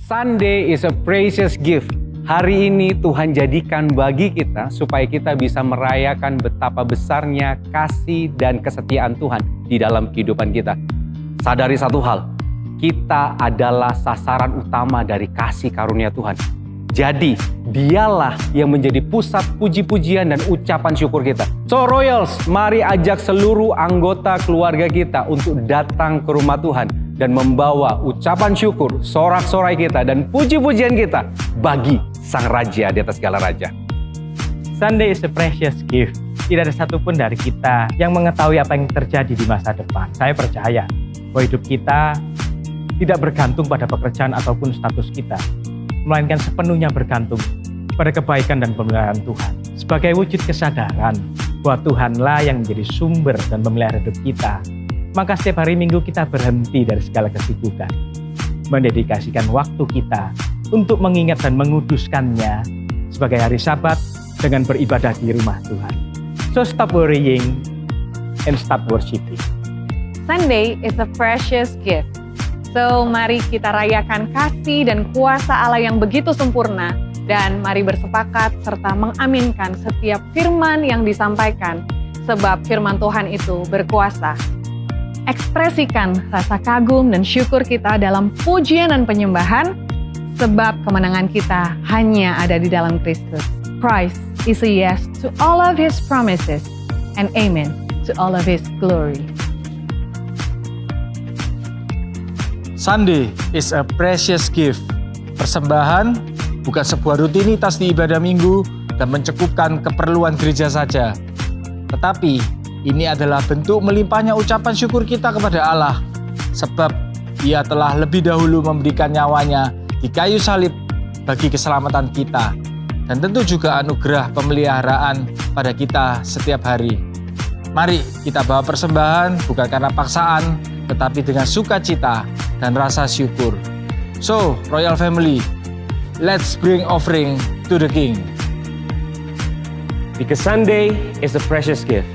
Sunday is a precious gift. Hari ini Tuhan jadikan bagi kita supaya kita bisa merayakan betapa besarnya kasih dan kesetiaan Tuhan di dalam kehidupan kita. Sadari satu hal, kita adalah sasaran utama dari kasih karunia Tuhan. Jadi, dialah yang menjadi pusat puji-pujian dan ucapan syukur kita. So Royals, mari ajak seluruh anggota keluarga kita untuk datang ke rumah Tuhan dan membawa ucapan syukur, sorak-sorai kita, dan puji-pujian kita bagi Sang Raja di atas segala raja. Sunday is a precious gift. Tidak ada satupun dari kita yang mengetahui apa yang terjadi di masa depan. Saya percaya bahwa hidup kita tidak bergantung pada pekerjaan ataupun status kita, melainkan sepenuhnya bergantung pada kebaikan dan pemeliharaan Tuhan. Sebagai wujud kesadaran bahwa Tuhanlah yang menjadi sumber dan pemelihara hidup kita, maka setiap hari Minggu kita berhenti dari segala kesibukan, mendedikasikan waktu kita untuk mengingat dan menguduskannya sebagai hari Sabat dengan beribadah di rumah Tuhan. So stop worrying and stop worshiping. Sunday is a precious gift. So mari kita rayakan kasih dan kuasa Allah yang begitu sempurna, dan mari bersepakat serta mengaminkan setiap firman yang disampaikan, sebab firman Tuhan itu berkuasa. Ekspresikan rasa kagum dan syukur kita dalam pujian dan penyembahan, sebab kemenangan kita hanya ada di dalam Kristus. Christ is a yes to all of His promises and amen to all of His glory. Sunday is a precious gift. Persembahan bukan sebuah rutinitas di ibadah minggu dan mencukupkan keperluan gereja saja. Tetapi ini adalah bentuk melimpahnya ucapan syukur kita kepada Allah, sebab Ia telah lebih dahulu memberikan nyawanya di kayu salib bagi keselamatan kita, dan tentu juga anugerah pemeliharaan pada kita setiap hari. Mari kita bawa persembahan bukan karena paksaan, tetapi dengan sukacita dan rasa syukur. So, Royal Family, let's bring offering to the King. Because Sunday is a precious gift.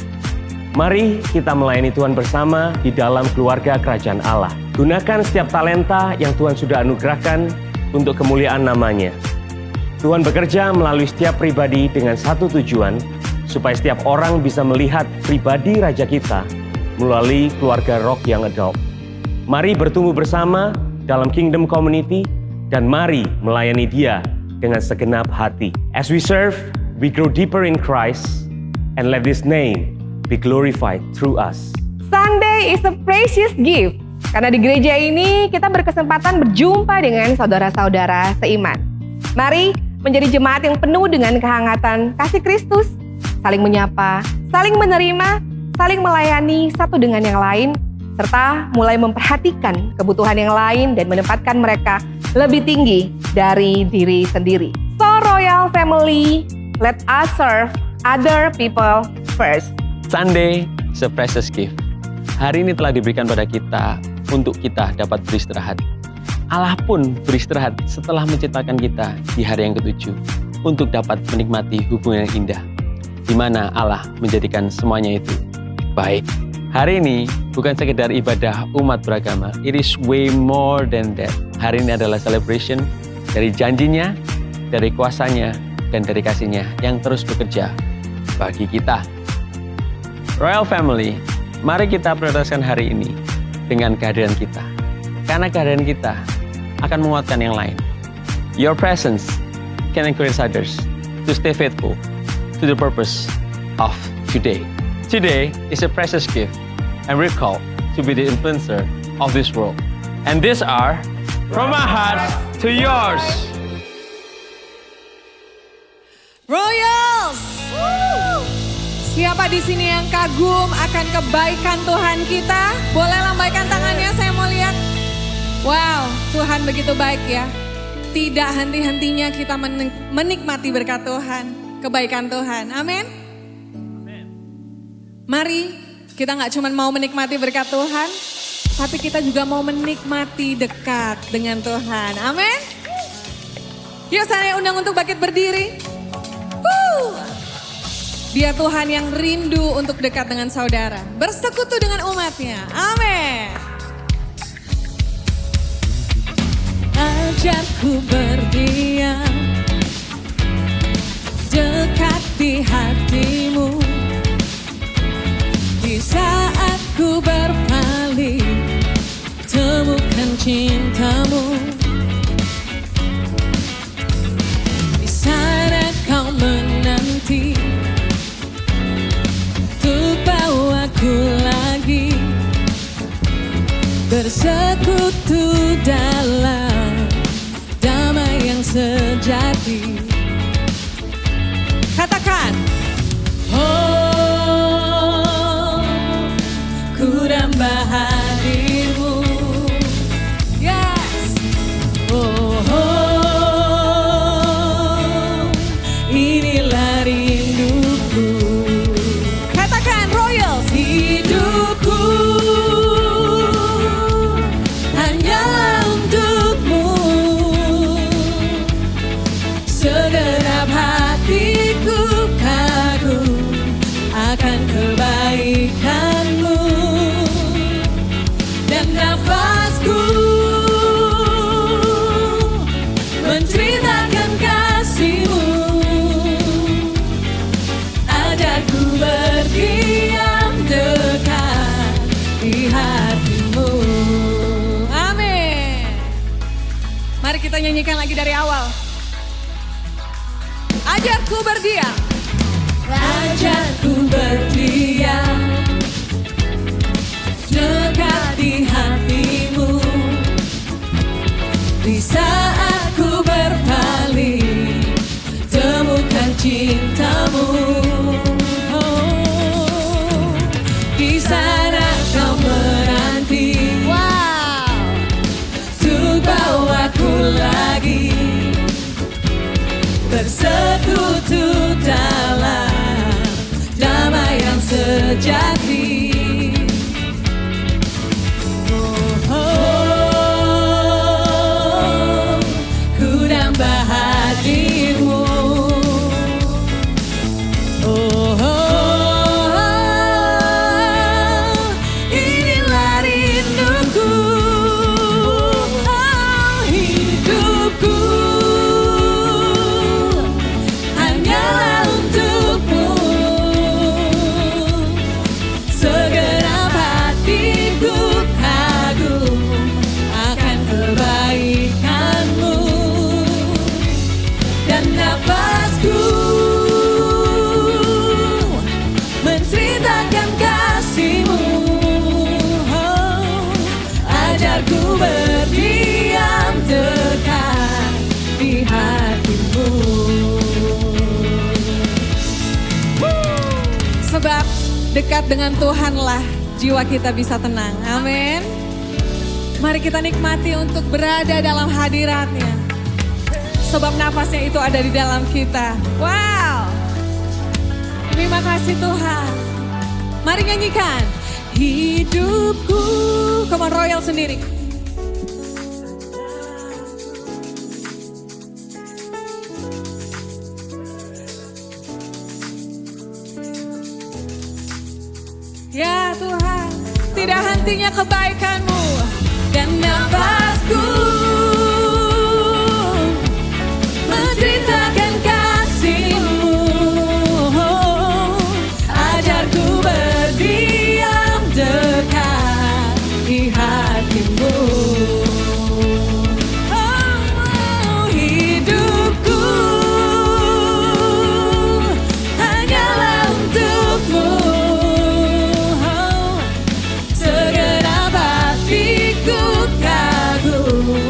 Mari kita melayani Tuhan bersama di dalam keluarga kerajaan Allah. Gunakan setiap talenta yang Tuhan sudah anugerahkan untuk kemuliaan namanya. Tuhan bekerja melalui setiap pribadi dengan satu tujuan, supaya setiap orang bisa melihat pribadi Raja kita melalui keluarga Rock Young Adult. Mari bertumbuh bersama dalam Kingdom Community, dan mari melayani Dia dengan segenap hati. As we serve, we grow deeper in Christ, and let His name be glorified through us. Sunday is a precious gift. Karena di gereja ini kita berkesempatan berjumpa dengan saudara-saudara seiman. Mari menjadi jemaat yang penuh dengan kehangatan kasih Kristus, saling menyapa, saling menerima, saling melayani satu dengan yang lain, serta mulai memperhatikan kebutuhan yang lain dan menempatkan mereka lebih tinggi dari diri sendiri. So Royal Family, let us serve other people first. Sunday is a precious gift. Hari ini telah diberikan pada kita untuk kita dapat beristirahat. Allah pun beristirahat setelah menciptakan kita di hari yang ketujuh untuk dapat menikmati hubungan yang indah, di mana Allah menjadikan semuanya itu baik. Hari ini bukan sekedar ibadah umat beragama, it is way more than that. Hari ini adalah celebration dari janjinya, dari kuasanya, dan dari kasihnya yang terus bekerja bagi kita. Royal Family, mari kita prioritaskan hari ini dengan kehadiran kita. Karena kehadiran kita akan menguatkan yang lain. Your presence can encourage others to stay faithful to the purpose of today. Today is a precious gift, and we're called to be the influencer of this world. And these are from our hearts to yours. Royals! Siapa di sini yang kagum akan kebaikan Tuhan kita? Boleh lambaikan tangannya, saya mau lihat. Wow, Tuhan begitu baik ya. Tidak henti-hentinya kita menikmati berkat Tuhan, kebaikan Tuhan. Amin. Mari kita gak cuma mau menikmati berkat Tuhan, tapi kita juga mau menikmati dekat dengan Tuhan. Amin. Yuk saya undang untuk bangkit berdiri. Dia Tuhan yang rindu untuk dekat dengan saudara, bersekutu dengan umatnya. Amin. Ajarku berdiam dekat di hatimu. Di saat ku berpaling, temukan cintamu. Di sana kau menanti untuk bawaku lagi bersekutu dalam damai yang sejati. Katakan, oh, ku nambah hadirmu. Yes. Oh, inilah rinduku. Katakan, Royals, hidupku hanyalah untukmu. Segenap hatiku kagum akan kebaikanmu, dan nafasku menceritakan kasihmu. Ajarku berdiam dekat di hatimu. Amin. Mari kita nyanyikan lagi dari awal. Ajarku berdiam. Ajarku berdiam dekat di hatimu. Di saat ku berpaling, temukan cintamu. Oh, di sana kau menanti, wow, untuk bawaku lagi bersekutu dalam damai yang sejati. Ku nambah hadirmu. Inilah rinduku. Hidupku hanyalah untukmu. Segenap hatiku kagum akan kebaikanmu, dan nafasku menceritakan kasihmu. Oh, ajarku berdiam dekat di hatimu. Sebab dekat dengan Tuhanlah jiwa kita bisa tenang. Amin. Mari kita nikmati untuk berada dalam hadiratnya. Sebab nafasnya itu ada di dalam kita. Wow. Terima kasih Tuhan. Mari nyanyikan. Hidupku. Come on, Royal sendiri. Ya Tuhan, tidak hentinya kebaikan-Mu dan nafasku menceritakan kasih-Mu. Ajarku berdiam dekat di hati-Mu. Hidupku hanyalah untuk-Mu. Segenap hatiku kagum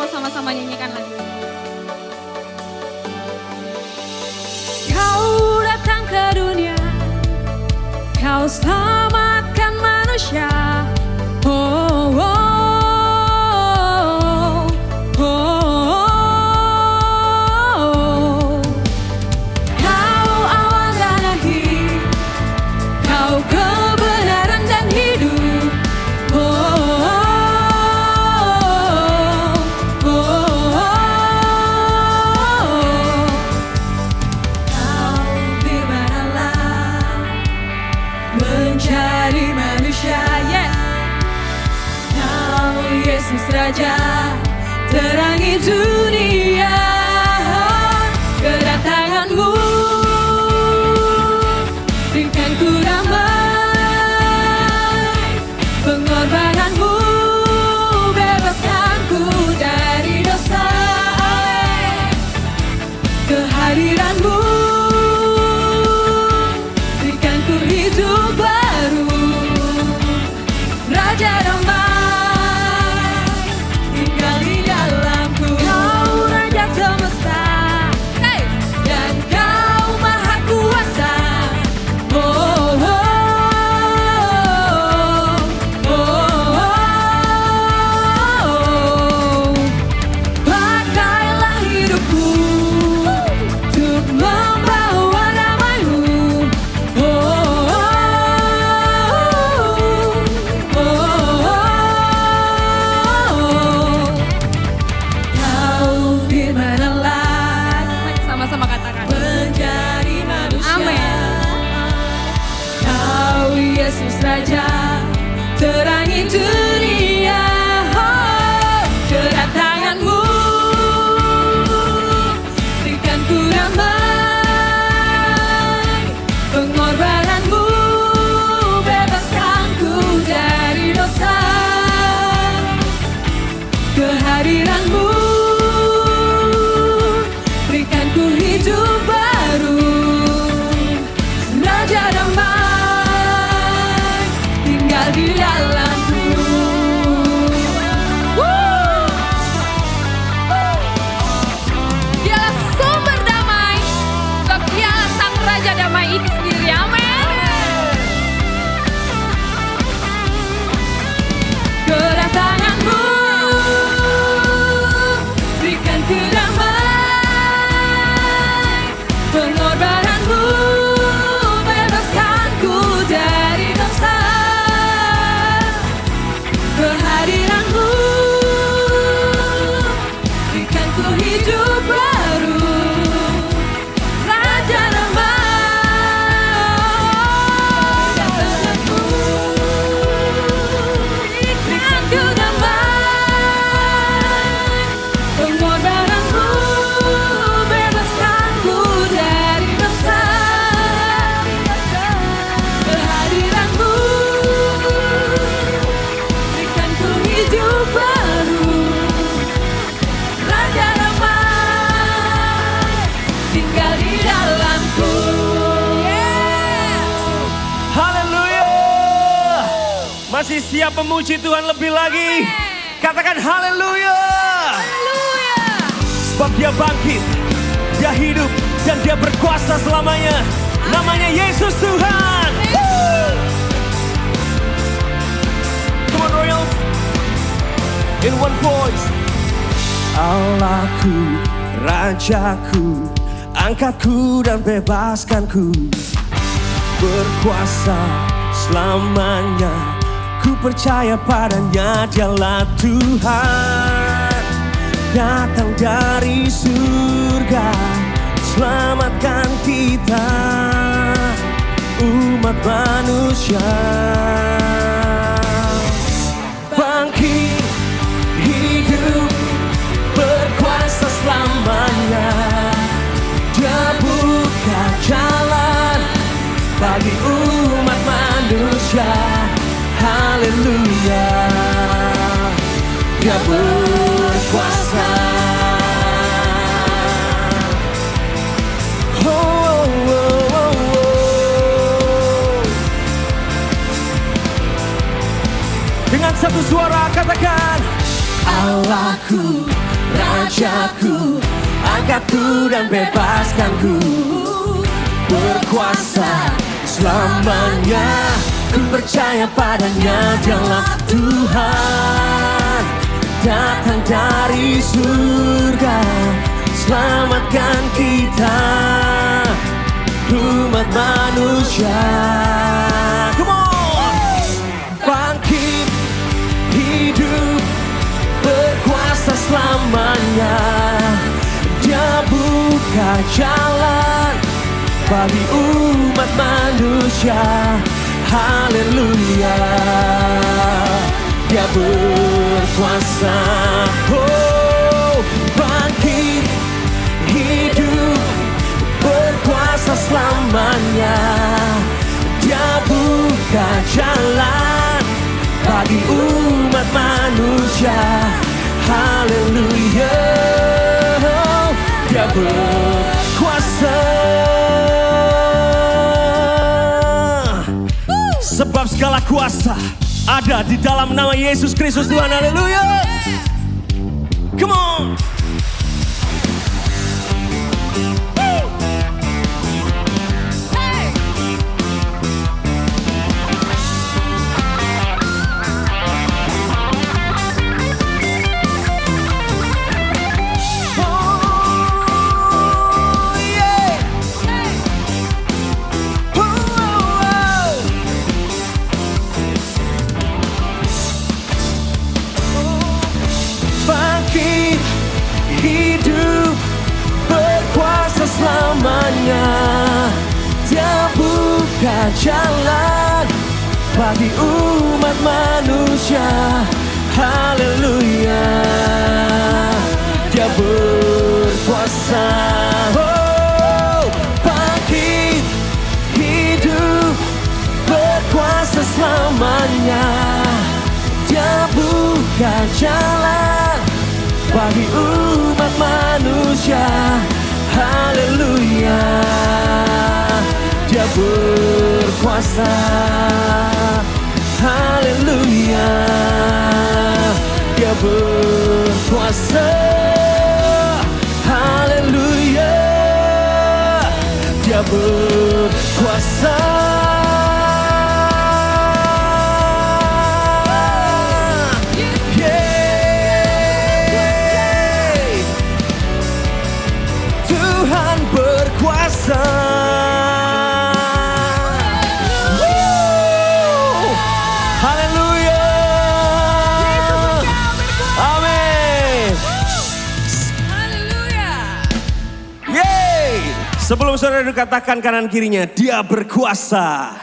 mau sama-sama nyanyikan lagi. Kau datang ke dunia, kau selamatkan manusia. Oh, oh, oh, oh. Kau awal dan akhir, kau kebenaran dan hidup. Oh, oh, oh, oh. Kau firman Allah menjadi manusia. Yes. Kau Yesus Raja terangi dunia. Kedatanganmu berikan ku damai, pengorbananmu bebaskan ku dari dosa. Kehadiranmu berikan ku hidup baru. Raja damai tinggal di dalamku. Kau Raja semesta, hey! Dan kau maha kuasa. Oh, oh, oh, oh, oh. Pakailah hidupku untuk membawa nama-Mu. Oh, oh, oh, oh. Kau firman Allah, sama-sama katakan, menjadi manusia. Amin. Kau Yesus Raja terangi dunia. Oh, kedatanganmu berikan ku damai, pengorbananmu bebaskan ku dari dosa. Kehadiranmu berikan ku hidup baru. Raja damai tinggal di dalamku. Dialah sumber damai, sebab Dialah sang Raja damai itu sendiri. Amin. Kedatanganmu berikan ku damai, pengorbananmu bebaskan ku dari dosa. Kehadiranmu berikan ku hidup baru. Raja damai, kedatanganmu berikan ku damai, pengorbananmu bebaskan ku dari dosa. Kehadiranmu berikan ku hidup baru. Raja damai tinggal di dalamku. Yes. Haleluya. Masih siap memuji Tuhan lebih lagi? Katakan haleluya. Haleluya. Sebab Dia bangkit, Dia hidup, dan Dia berkuasa selamanya. Namanya Yesus Tuhan. Come on Royals. In one voice. Allahku, Rajaku, angkatku dan bebaskanku. Berkuasa selamanya, ku percaya padanya. Dialah Tuhan, datang dari surga, selamatkan kita, umat manusia. Bangkit, hidup, berkuasa selamanya. Dia buka jalan bagi umat manusia. Haleluya. Dia berkuasa. Oh, oh, oh, oh, oh. Dengan satu suara katakan, Allahku, Rajaku, angkatku dan bebaskanku. Berkuasa selamanya, ku percaya padanya. Dialah Tuhan, datang dari surga, selamatkan kita, umat manusia. Come on! Bangkit, hidup, berkuasa selamanya. Dia buka jalan bagi umat manusia. Haleluya, Dia berkuasa. Oh, bangkit, hidup, berkuasa selamanya. Dia buka jalan bagi umat manusia. Haleluya, Dia berkuasa. Sebab segala kuasa ada di dalam nama Yesus Kristus Tuhan. Haleluya. Come on. Hidup, berkuasa selamanya. Dia buka jalan bagi umat manusia. Haleluya, Dia berkuasa. Oh, bangkit, hidup, berkuasa selamanya. Dia buka jalan bagi umat manusia. Haleluya, Dia berkuasa. Haleluya, Dia berkuasa. Haleluya, Dia berkuasa. Tuhan berkuasa. Haleluya. Amin. Haleluya. Yeay. Sebelum saudara katakan kanan kirinya, Dia berkuasa.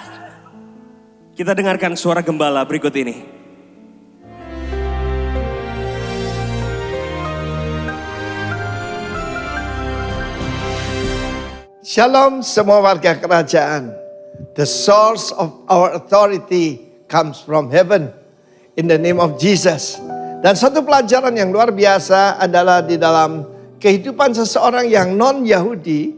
Kita dengarkan suara gembala berikut ini. Shalom semua warga kerajaan. The source of our authority comes from heaven in the name of Jesus. Dan satu pelajaran yang luar biasa adalah di dalam kehidupan seseorang yang non-Yahudi.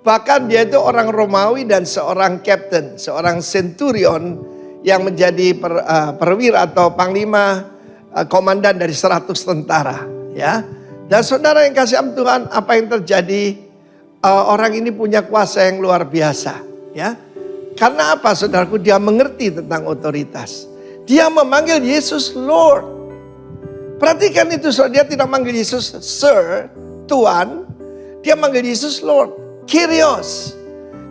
Bahkan dia itu orang Romawi dan seorang captain, seorang centurion yang menjadi perwira atau panglima komandan dari 100 tentara. Ya. Dan saudara yang kasih Tuhan, apa yang terjadi? Orang ini punya kuasa yang luar biasa, ya. Karena apa, saudaraku? Dia mengerti tentang otoritas. Dia memanggil Yesus Lord. Perhatikan itu, saudara. Dia tidak manggil Yesus Sir, Tuan. Dia manggil Yesus Lord, Kyrios.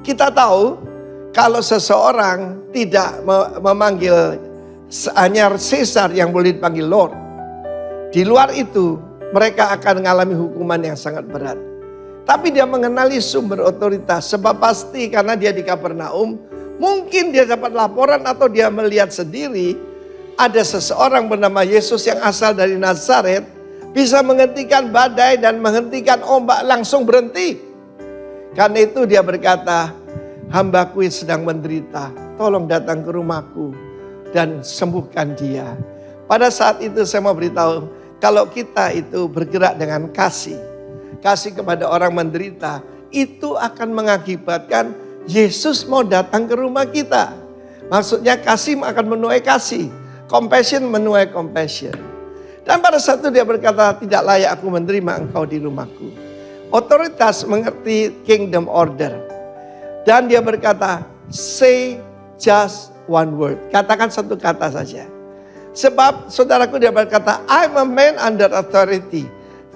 Kita tahu kalau seseorang tidak memanggil hanya Caesar yang boleh dipanggil Lord. Di luar itu, mereka akan mengalami hukuman yang sangat berat. Tapi dia mengenali sumber otoritas. Sebab pasti karena dia di Kapernaum, mungkin dia dapat laporan atau dia melihat sendiri ada seseorang bernama Yesus yang asal dari Nazaret bisa menghentikan badai dan menghentikan ombak langsung berhenti. Karena itu dia berkata, hambaku sedang menderita, tolong datang ke rumahku dan sembuhkan dia. Pada saat itu saya mau beritahu, kalau kita itu bergerak dengan kasih kepada orang menderita, itu akan mengakibatkan Yesus mau datang ke rumah kita. Maksudnya kasih akan menuai kasih, compassion menuai compassion. Dan pada saat itu dia berkata, tidak layak aku menerima engkau di rumahku. Otoritas mengerti kingdom order. Dan dia berkata, say just one word. Katakan satu kata saja. Sebab saudaraku dia berkata, I'm a man under authority.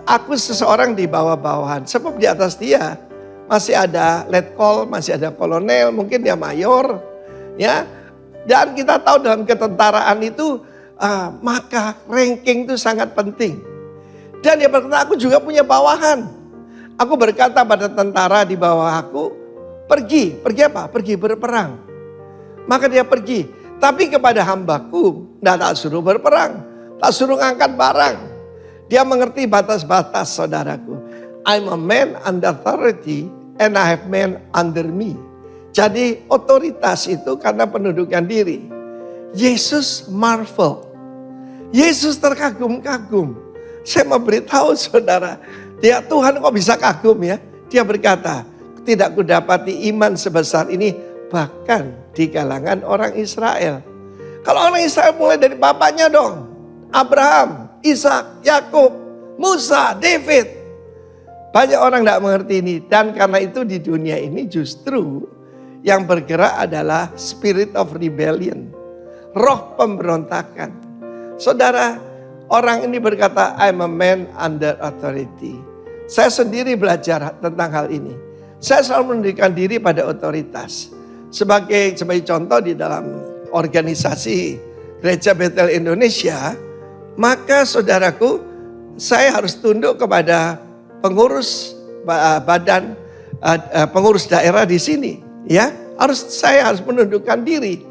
Aku seseorang di bawah-bawahan. Sebab di atas dia masih ada letkol, masih ada kolonel, mungkin dia mayor. Ya. Dan kita tahu dalam ketentaraan itu, maka ranking itu sangat penting. Dan dia berkata, aku juga punya bawahan. Aku berkata pada tentara di bawah aku, pergi apa? Pergi berperang. Maka dia pergi. Tapi kepada hambaku, tak suruh berperang. Tak suruh ngangkat barang. Dia mengerti batas-batas saudaraku. I'm a man under authority and I have men under me. Jadi otoritas itu karena pendudukan diri. Yesus marvel. Yesus terkagum-kagum. Saya mau beritahu saudara, dia Tuhan kok bisa kagum ya? Dia berkata, tidak kudapati iman sebesar ini bahkan di kalangan orang Israel. Kalau orang Israel mulai dari bapaknya dong. Abraham, Ishak, Yakub, Musa, David. Banyak orang tidak mengerti ini. Dan karena itu di dunia ini justru yang bergerak adalah spirit of rebellion. Roh pemberontakan. Saudara, orang ini berkata, I'm a man under authority. Saya sendiri belajar tentang hal ini. Saya selalu menundukkan diri pada otoritas. Sebagai contoh di dalam organisasi Gereja Betel Indonesia, maka saudaraku, saya harus tunduk kepada pengurus badan, pengurus daerah di sini. Ya, saya harus menundukkan diri.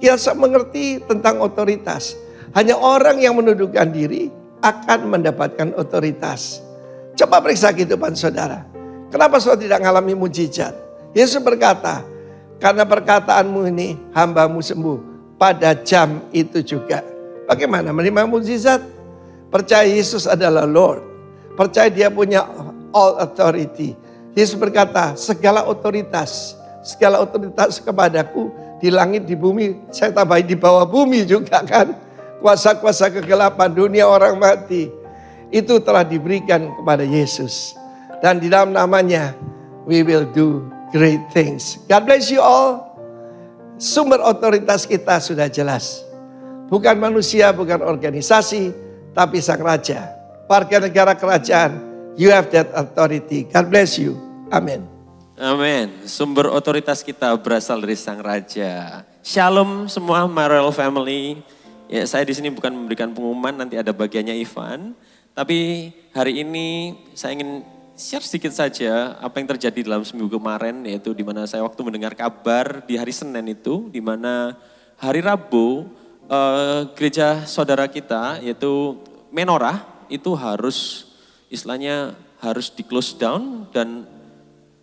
Saya mengerti tentang otoritas. Hanya orang yang menundukkan diri akan mendapatkan otoritas. Coba periksa kehidupan saudara. Kenapa saudara tidak mengalami mujizat? Yesus berkata, karena perkataanmu ini hambamu sembuh pada jam itu juga. Bagaimana menerima mujizat? Percaya Yesus adalah Lord. Percaya dia punya all authority. Yesus berkata, segala otoritas kepadaku di langit, di bumi, saya tambahin di bawah bumi juga kan. Kuasa-kuasa kegelapan dunia orang mati itu telah diberikan kepada Yesus. Dan di dalam namanya we will do great things. God bless you all. Sumber otoritas kita sudah jelas. Bukan manusia, bukan organisasi, tapi Sang Raja. Warga negara kerajaan, you have that authority. God bless you. Amin. Amin. Sumber otoritas kita berasal dari Sang Raja. Shalom semua My Royal Family. Ya, saya di sini bukan memberikan pengumuman, nanti ada bagiannya Ivan. Tapi hari ini saya ingin share sedikit saja apa yang terjadi dalam seminggu kemarin, yaitu di mana saya waktu mendengar kabar di hari Senin itu, di mana hari Rabu gereja saudara kita yaitu Menorah itu harus istilahnya harus di close down, dan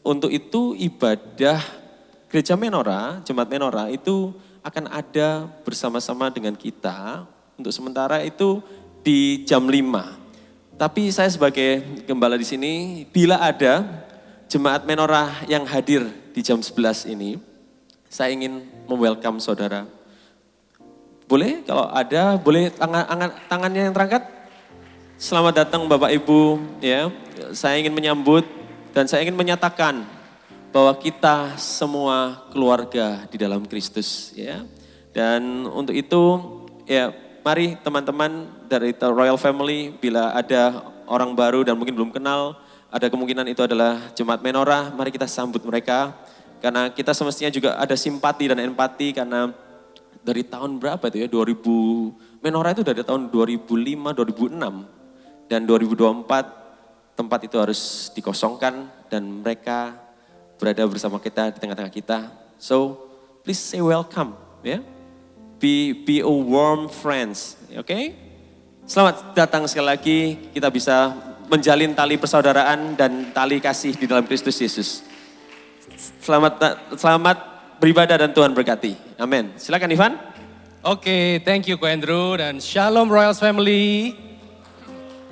untuk itu ibadah gereja Menorah, jemaat Menorah itu akan ada bersama-sama dengan kita untuk sementara itu di jam 5. Tapi saya sebagai gembala di sini, bila ada jemaat Menorah yang hadir di jam 11 ini, saya ingin welcome saudara. Boleh kalau ada, boleh tangannya yang terangkat. Selamat datang Bapak Ibu, ya. Saya ingin menyambut dan saya ingin menyatakan bahwa kita semua keluarga di dalam Kristus, ya. Dan untuk itu, ya, mari teman-teman dari Royal Family, bila ada orang baru dan mungkin belum kenal, ada kemungkinan itu adalah jemaat Menorah, mari kita sambut mereka. Karena kita semestinya juga ada simpati dan empati, karena dari tahun berapa itu ya, Menorah itu dari tahun 2005, 2006. Dan 2024 tempat itu harus dikosongkan dan mereka berada bersama kita di tengah-tengah kita. So, please say welcome, ya. Be a warm friends, oke? Okay? Selamat datang sekali lagi, kita bisa menjalin tali persaudaraan dan tali kasih di dalam Kristus Yesus. Selamat beribadah dan Tuhan berkati. Amin. Silakan Ivan. Oke, thank you Ko Andrew dan Shalom Royals Family.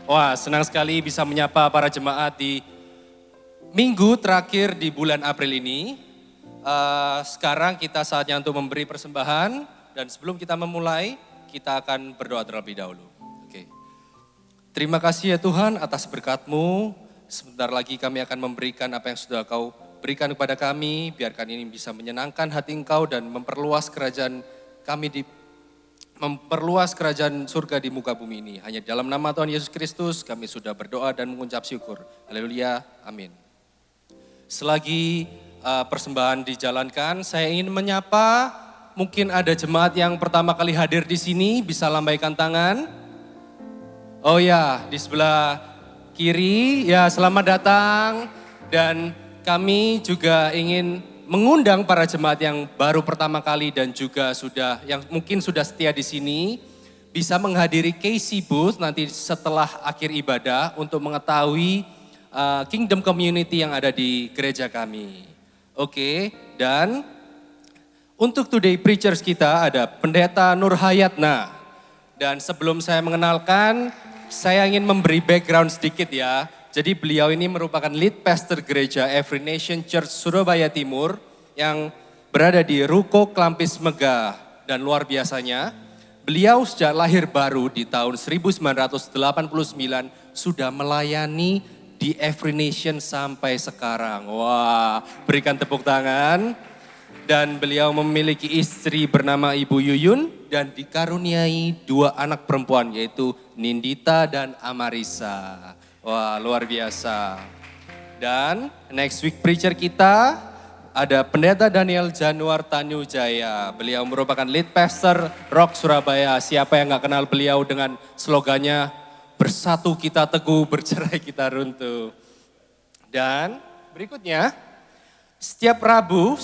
Wah, senang sekali bisa menyapa para jemaat di minggu terakhir di bulan April ini. Sekarang kita saatnya untuk memberi persembahan dan sebelum kita memulai, kita akan berdoa terlebih dahulu. Oke. Terima kasih ya Tuhan atas berkat-Mu. Sebentar lagi kami akan memberikan apa yang sudah Kau berikan kepada kami. Biarkan ini bisa menyenangkan hati Engkau dan memperluas kerajaan kami memperluas kerajaan surga di muka bumi ini. Hanya dalam nama Tuhan Yesus Kristus kami sudah berdoa dan mengucap syukur. Haleluya, amin. Selagi persembahan dijalankan, saya ingin menyapa, mungkin ada jemaat yang pertama kali hadir di sini, bisa lambaikan tangan. Oh ya, di sebelah kiri, ya selamat datang. Dan kami juga ingin mengundang para jemaat yang baru pertama kali dan juga yang mungkin sudah setia di sini, bisa menghadiri KC Booth nanti setelah akhir ibadah untuk mengetahui Kingdom Community yang ada di gereja kami. Oke, dan untuk Today Preachers kita ada Pendeta Nur Hayatna. Dan sebelum saya mengenalkan, saya ingin memberi background sedikit ya. Jadi beliau ini merupakan lead pastor gereja Every Nation Church Surabaya Timur yang berada di Ruko Klampis Megah. Dan luar biasanya, beliau sejak lahir baru di tahun 1989 sudah melayani di Every Nation sampai sekarang. Wah, berikan tepuk tangan. Dan beliau memiliki istri bernama Ibu Yuyun dan dikaruniai 2 anak perempuan yaitu Nindita dan Amarisa. Wah, luar biasa. Dan next week preacher kita ada Pendeta Daniel Januar Tanujaya. Beliau merupakan lead pastor Rock Surabaya. Siapa yang gak kenal beliau dengan slogannya bersatu kita teguh, bercerai kita runtuh. Dan berikutnya, setiap Rabu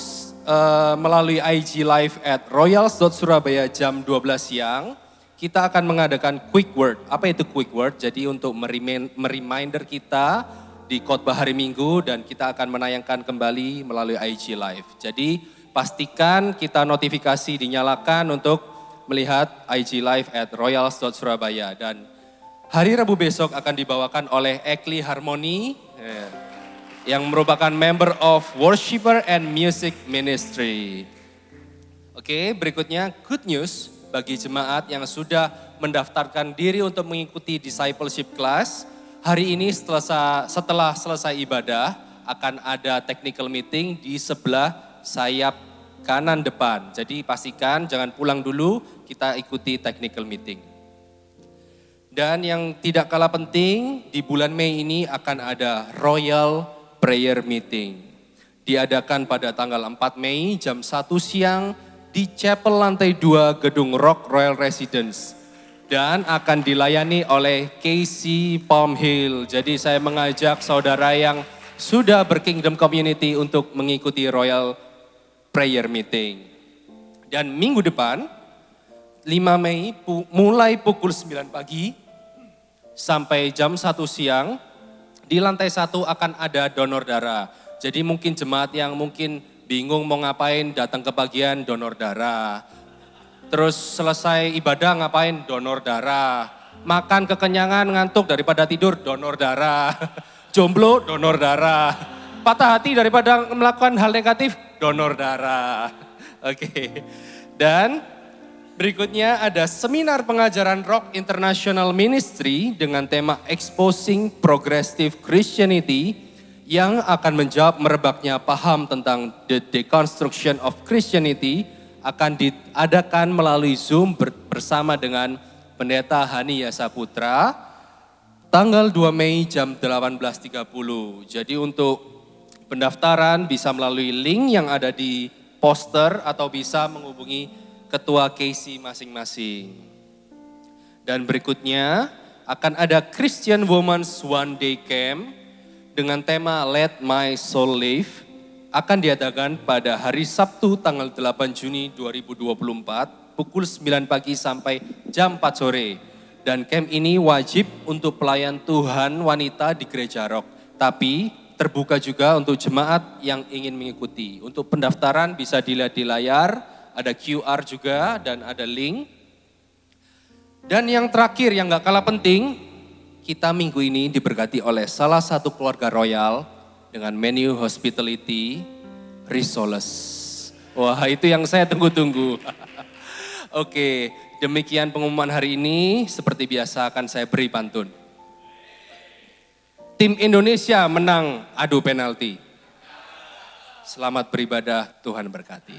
melalui IG Live at royals.surabaya jam 12 siang, kita akan mengadakan quick word. Apa itu quick word? Jadi untuk mereminder kita di khotbah hari Minggu dan kita akan menayangkan kembali melalui IG Live. Jadi pastikan kita notifikasi dinyalakan untuk melihat IG Live at royals.surabaya. Dan hari Rabu besok akan dibawakan oleh Ekli Harmony, yang merupakan member of Worshipper and Music Ministry. Oke, berikutnya good news bagi jemaat yang sudah mendaftarkan diri untuk mengikuti discipleship class. Hari ini setelah selesai ibadah akan ada technical meeting di sebelah sayap kanan depan. Jadi pastikan jangan pulang dulu, kita ikuti technical meeting. Dan yang tidak kalah penting, di bulan Mei ini akan ada Royal Prayer Meeting. Diadakan pada tanggal 4 Mei jam 1 siang di chapel lantai 2 gedung Rock Royal Residence. Dan akan dilayani oleh KC Palm Hill. Jadi saya mengajak saudara yang sudah berkingdom community untuk mengikuti Royal Prayer Meeting. Dan minggu depan, 5 Mei mulai pukul 9 pagi sampai jam 1 siang, di lantai 1 akan ada donor darah. Jadi mungkin jemaat yang mungkin bingung mau ngapain, datang ke bagian donor darah. Terus selesai ibadah ngapain? Donor darah. Makan kekenyangan, ngantuk daripada tidur, donor darah. Jomblo, donor darah. Patah hati daripada melakukan hal negatif, donor darah. Oke. Dan berikutnya ada seminar pengajaran Rock International Ministry dengan tema Exposing Progressive Christianity yang akan menjawab merebaknya paham tentang the deconstruction of Christianity, akan diadakan melalui Zoom bersama dengan Pendeta Hani Yasaputra tanggal 2 Mei jam 18.30. Jadi untuk pendaftaran bisa melalui link yang ada di poster atau bisa menghubungi ketua KC masing-masing. Dan berikutnya akan ada Christian Women's One Day Camp dengan tema Let My Soul Live. Akan diadakan pada hari Sabtu tanggal 8 Juni 2024 pukul 9 pagi sampai jam 4 sore. Dan camp ini wajib untuk pelayan Tuhan wanita di Gereja Rock. Tapi terbuka juga untuk jemaat yang ingin mengikuti. Untuk pendaftaran bisa dilihat di layar. Ada QR juga dan ada link. Dan yang terakhir yang gak kalah penting, kita minggu ini diberkati oleh salah satu keluarga royal dengan menu hospitality Risoles. Wah, itu yang saya tunggu-tunggu. Oke, demikian pengumuman hari ini. Seperti biasa akan saya beri pantun. tim Indonesia menang adu penalti. Selamat beribadah, Tuhan berkati.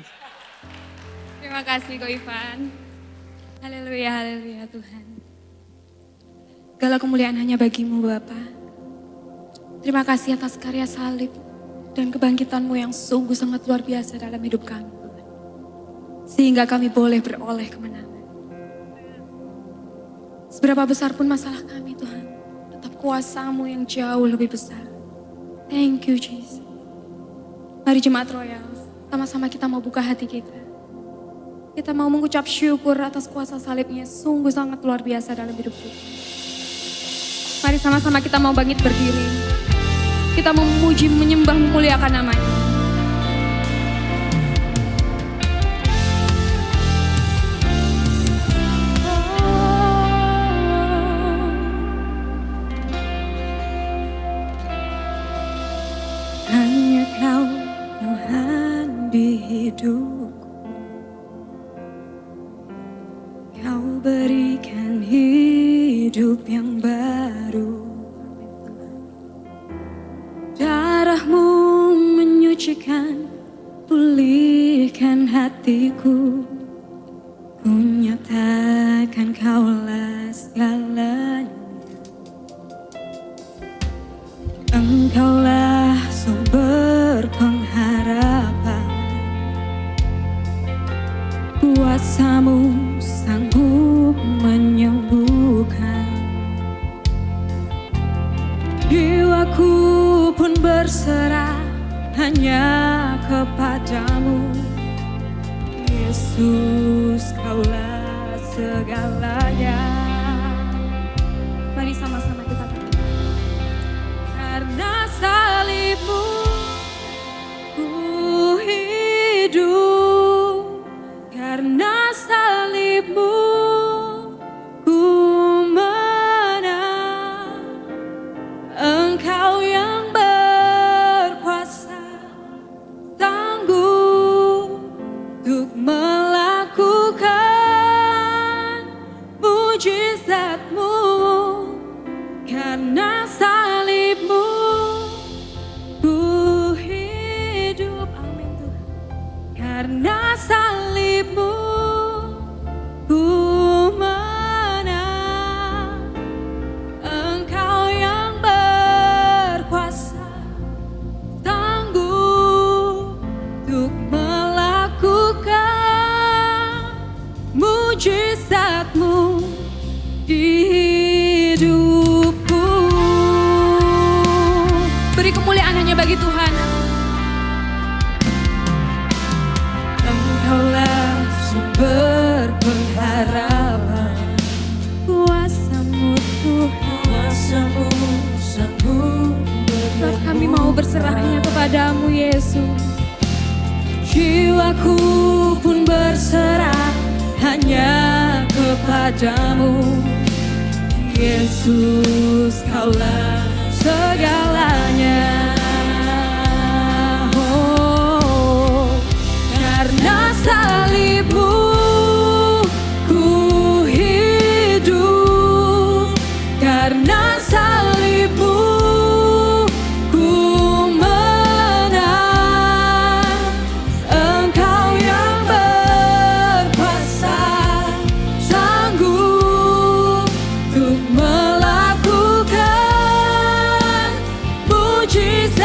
Terima kasih Ko Ivan. Haleluya, haleluya Tuhan. Segala kemuliaan hanya bagimu Bapa. Terima kasih atas karya salib dan kebangkitanmu yang sungguh sangat luar biasa dalam hidup kami Tuhan. Sehingga kami boleh beroleh kemenangan. Seberapa besar pun masalah kami Tuhan, tetap kuasa-Mu yang jauh lebih besar. Thank you Jesus. Mari Jemaat Royal, sama-sama kita mau buka hati kita. Kita mau mengucap syukur atas kuasa salibnya sungguh sangat luar biasa dalam hidup kita. Mari sama-sama kita mau bangkit berdiri. Kita mau memuji, menyembah, memuliakan namanya. Hanya Kau Tuhan di hidupku. Kau berikan hidup yang baru. Darah-Mu menyucikan, pulihkan hatiku. Ku nyatakan Kaulah segalanya. Engkaulah sumber pengharapan. Kuasa-Mu sanggup menyembuhkan. Jiwaku pun berserah hanya kepadamu. Yesus, Kaulah segalanya. Mari sama-sama kita katakan. Karena salib-Mu ku hidup. Karena salib-Mu ku menang. Engkau yang berkuasa, tangguh untuk melakukan mujizat-Mu. Karena salib-Mu ku hidup. Amin Tuhan. Karena salib-Mu ku menang. Engkau yang berkuasa, tangguh untuk melakukan mujizat-Mu di hidupku. Beri kemuliaan hanya bagi Tuhan. Engkaulah sumber pengharapan. Kuasa-Mu Tuhan, kuasa-Mu sanggup. Sebab kami mau berserah hanya kepadamu Yesus. Jiwaku pun berserah hanya kepadamu. Yesus, Kaulah segalanya. Oh, karena salib-Mu ku hidup. Karena salib-Mu ku menang. Engkau yang berkuasa, sanggup untuk melakukan mujizat.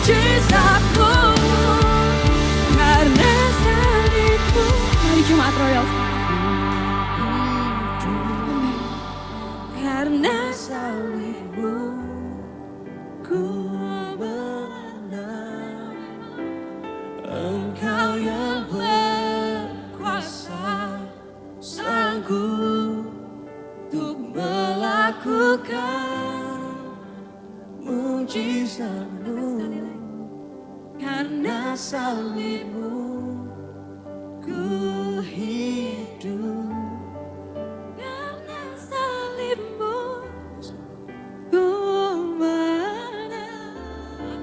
mujizatmu, karena salibmu. Mari Jemaat Royal. Karena salibmu ku menang. Engkau yang berkuasa, sanggup untuk melakukan mujizatmu. Karena salibmu ku hidup. Karena salibmu ku menang.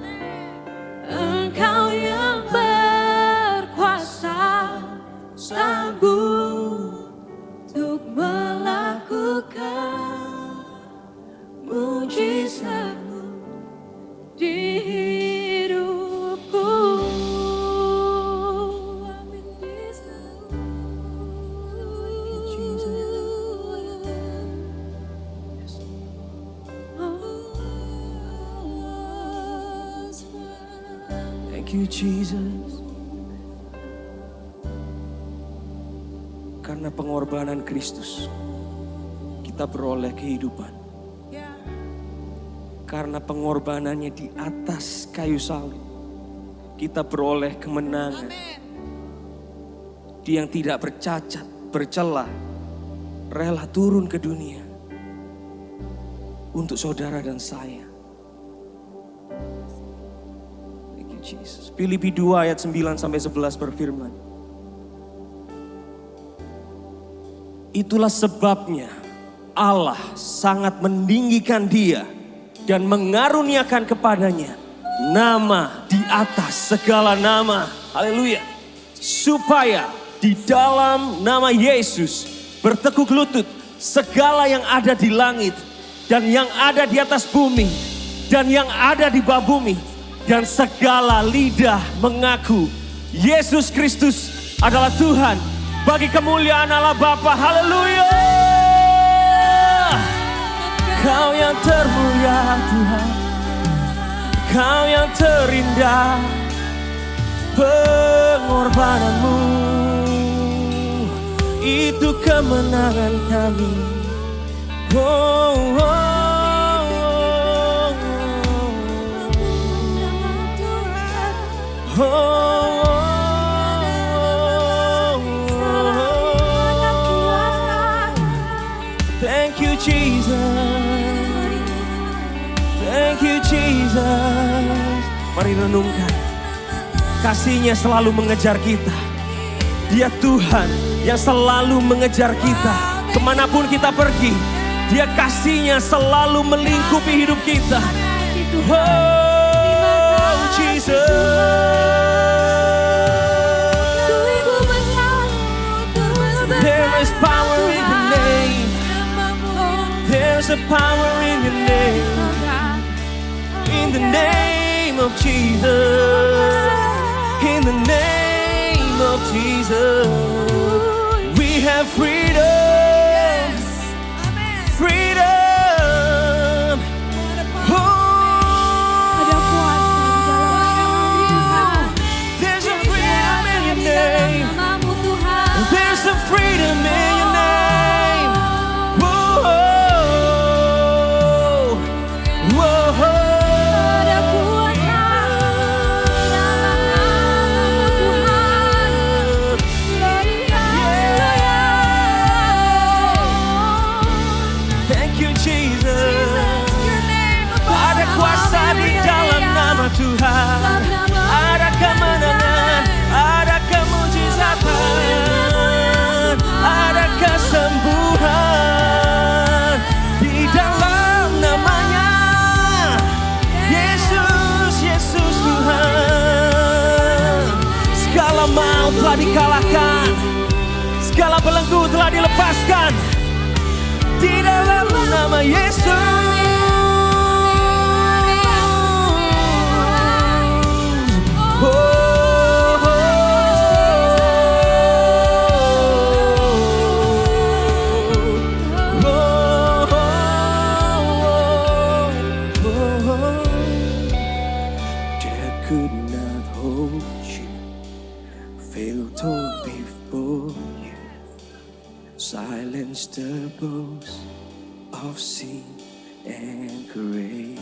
Engkau yang berkuasa, sanggup untuk melakukan mujizatmu di hidupku. Amin. Thank you Jesus. Karena pengorbanan Kristus, kita beroleh kehidupan. Karena pengorbanannya di atas kayu salib, kita beroleh kemenangan. Dia yang tidak bercacat, bercela, rela turun ke dunia untuk saudara dan saya. Thank you Jesus. Filipi 2 ayat 9 sampai 11 berfirman, itulah sebabnya Allah sangat meninggikan dia dan mengaruniakan kepadanya nama di atas segala nama. Haleluya. Supaya di dalam nama Yesus bertekuk lutut segala yang ada di langit dan yang ada di atas bumi dan yang ada di bawah bumi, dan segala lidah mengaku Yesus Kristus adalah Tuhan, bagi kemuliaan Allah Bapa. Haleluya. Kau yang termulia Tuhan, Kau yang terindah, pengorbananmu itu kemenangan kami. Oh, oh, oh, oh. Thank you Jesus. Thank you Jesus. Mari renungkan, kasih-Nya selalu mengejar kita. Dia Tuhan yang selalu mengejar kita. Kemanapun kita pergi, Dia kasih-Nya selalu melingkupi hidup kita. Oh Jesus. There is power in the name. There's a power in your name. In the name of Jesus. In the name of Jesus. We have freedom. Freedom. Ada kuasa di dalam There's a freedom in your name. There's a freedom in your name. Whoa, whoa, Ada kuasa dalam Tuhan. Thank you Jesus. Ada kuasa di dalam nama Tuhan. Ada kemenangan, ada kemujizatan, ada kesembuhan di dalam namanya. Yesus, Yesus Tuhan. Segala maut telah dikalahkan, segala belenggu telah dilepaskan di dalam nama Yesus. Oh, oh, oh, oh, oh. the boast of sin and grave.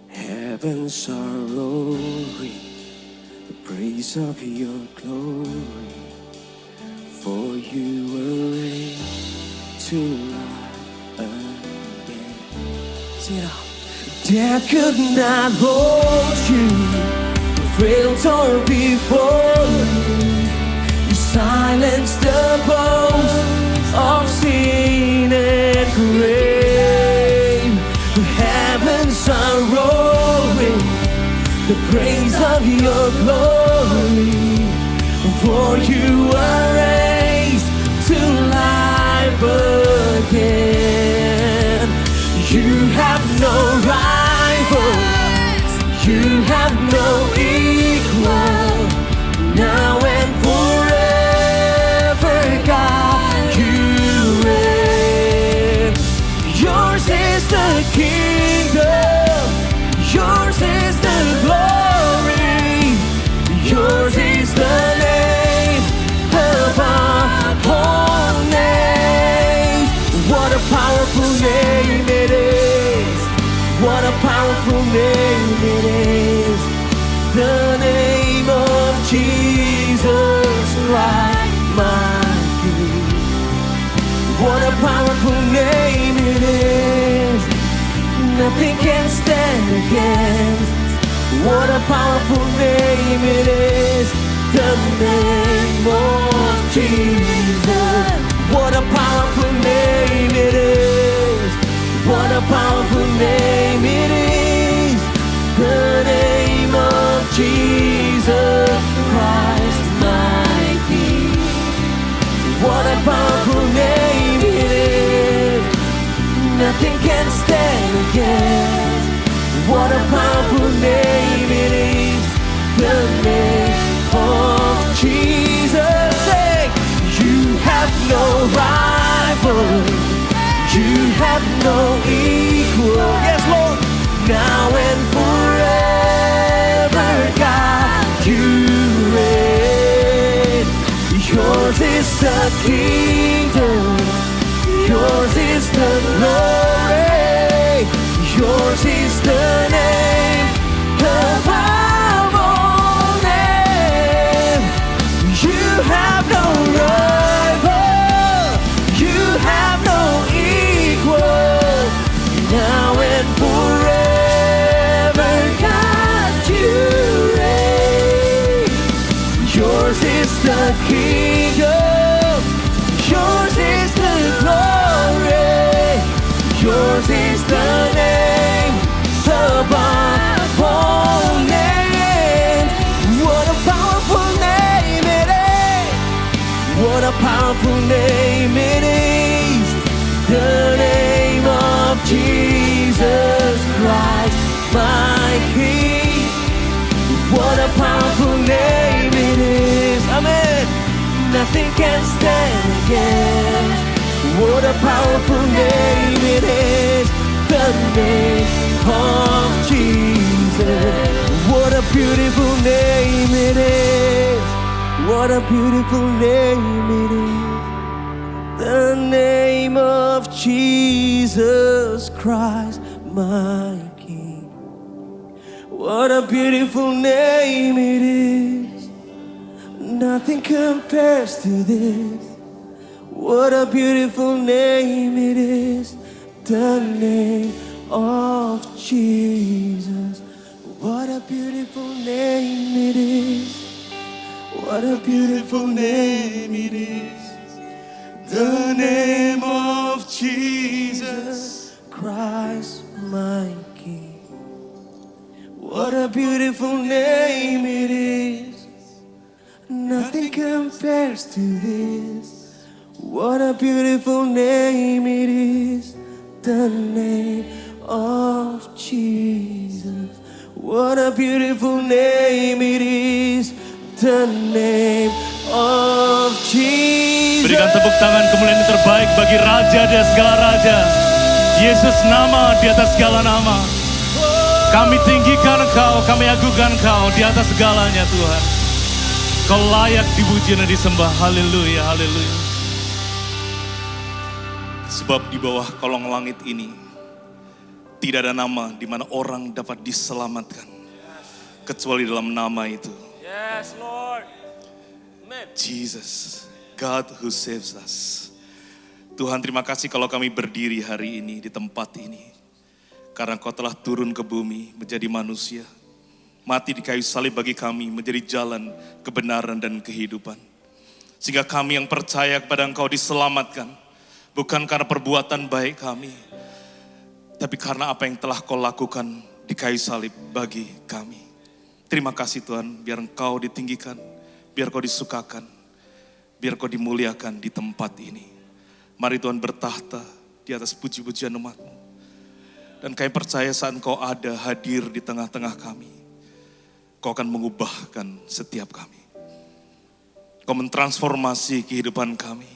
Heavens are roaring the praise of your glory, for you were raised to life again. Sing it out. Death could not hold you, frail torn before you. You silenced the boast of sin and grave. The heavens are roaring the praise of your glory, for you are raised to life again. You have no rival, you have no equal, now and forever, God, you reign. Yours is the kingdom, yours is the glory, yours is the name above all names. What a powerful name it is, what a powerful name it is, the name of Jesus Christ, my King. What a powerful name it is, nothing can stand against. What a powerful name it is, the name of Jesus. What a powerful name it is, what a powerful name it is, the name of Jesus Christ, my King. What a powerful name it is, nothing can stand against. What a powerful name it is, the name of Jesus. Say, you have no rival, you have no equal. Yes, Lord. Now and forever, God, you reign. Yours is the kingdom, yours is the glory, yours is the name above all names. You have no rival, you have no equal, now and forever, God, you reign. Yours is the kingdom, yours is the glory, yours is the name above all names. What a powerful name it is, what a powerful name it is, the name of Jesus Christ, my King. What a powerful name it is, amen. Nothing can stand against. What a powerful name it is, the name of Jesus. What a beautiful name it is, what a beautiful name it is, the name of Jesus Christ, my King. What a beautiful name it is, nothing compares to this. What a beautiful name it is, the name of Jesus. What a beautiful name it is, what a beautiful name it is, the name of Jesus Christ, my King. What a beautiful name it is, nothing compares to this. What a beautiful name it is, the name of Jesus. What a beautiful name it is, the name of Jesus. Berikan tepuk tangan kemuliaan yang terbaik bagi Raja di atas segala Raja. Yesus, nama di atas segala nama. Kami tinggikan Engkau, kami agungkan Engkau di atas segalanya Tuhan. Kau layak dipuji dan disembah. Haleluya, haleluya. Sebab di bawah kolong langit ini tidak ada nama di mana orang dapat diselamatkan kecuali dalam nama itu. Yes, Lord. Jesus, God who saves us. Tuhan, terima kasih kalau kami berdiri hari ini di tempat ini. Karena Kau telah turun ke bumi menjadi manusia. Mati di kayu salib bagi kami menjadi jalan kebenaran dan kehidupan. Sehingga kami yang percaya kepada Engkau diselamatkan. Bukan karena perbuatan baik kami. Tapi karena apa yang telah Kau lakukan di kayu salib bagi kami. Terima kasih Tuhan, biar Engkau ditinggikan. Biar Kau disukakan. Biar Kau dimuliakan di tempat ini. Mari Tuhan bertahta di atas puji-pujian umat-Mu. Dan kami percaya saat Engkau ada hadir di tengah-tengah kami. Kau akan mengubahkan setiap kami. Kau mentransformasi kehidupan kami.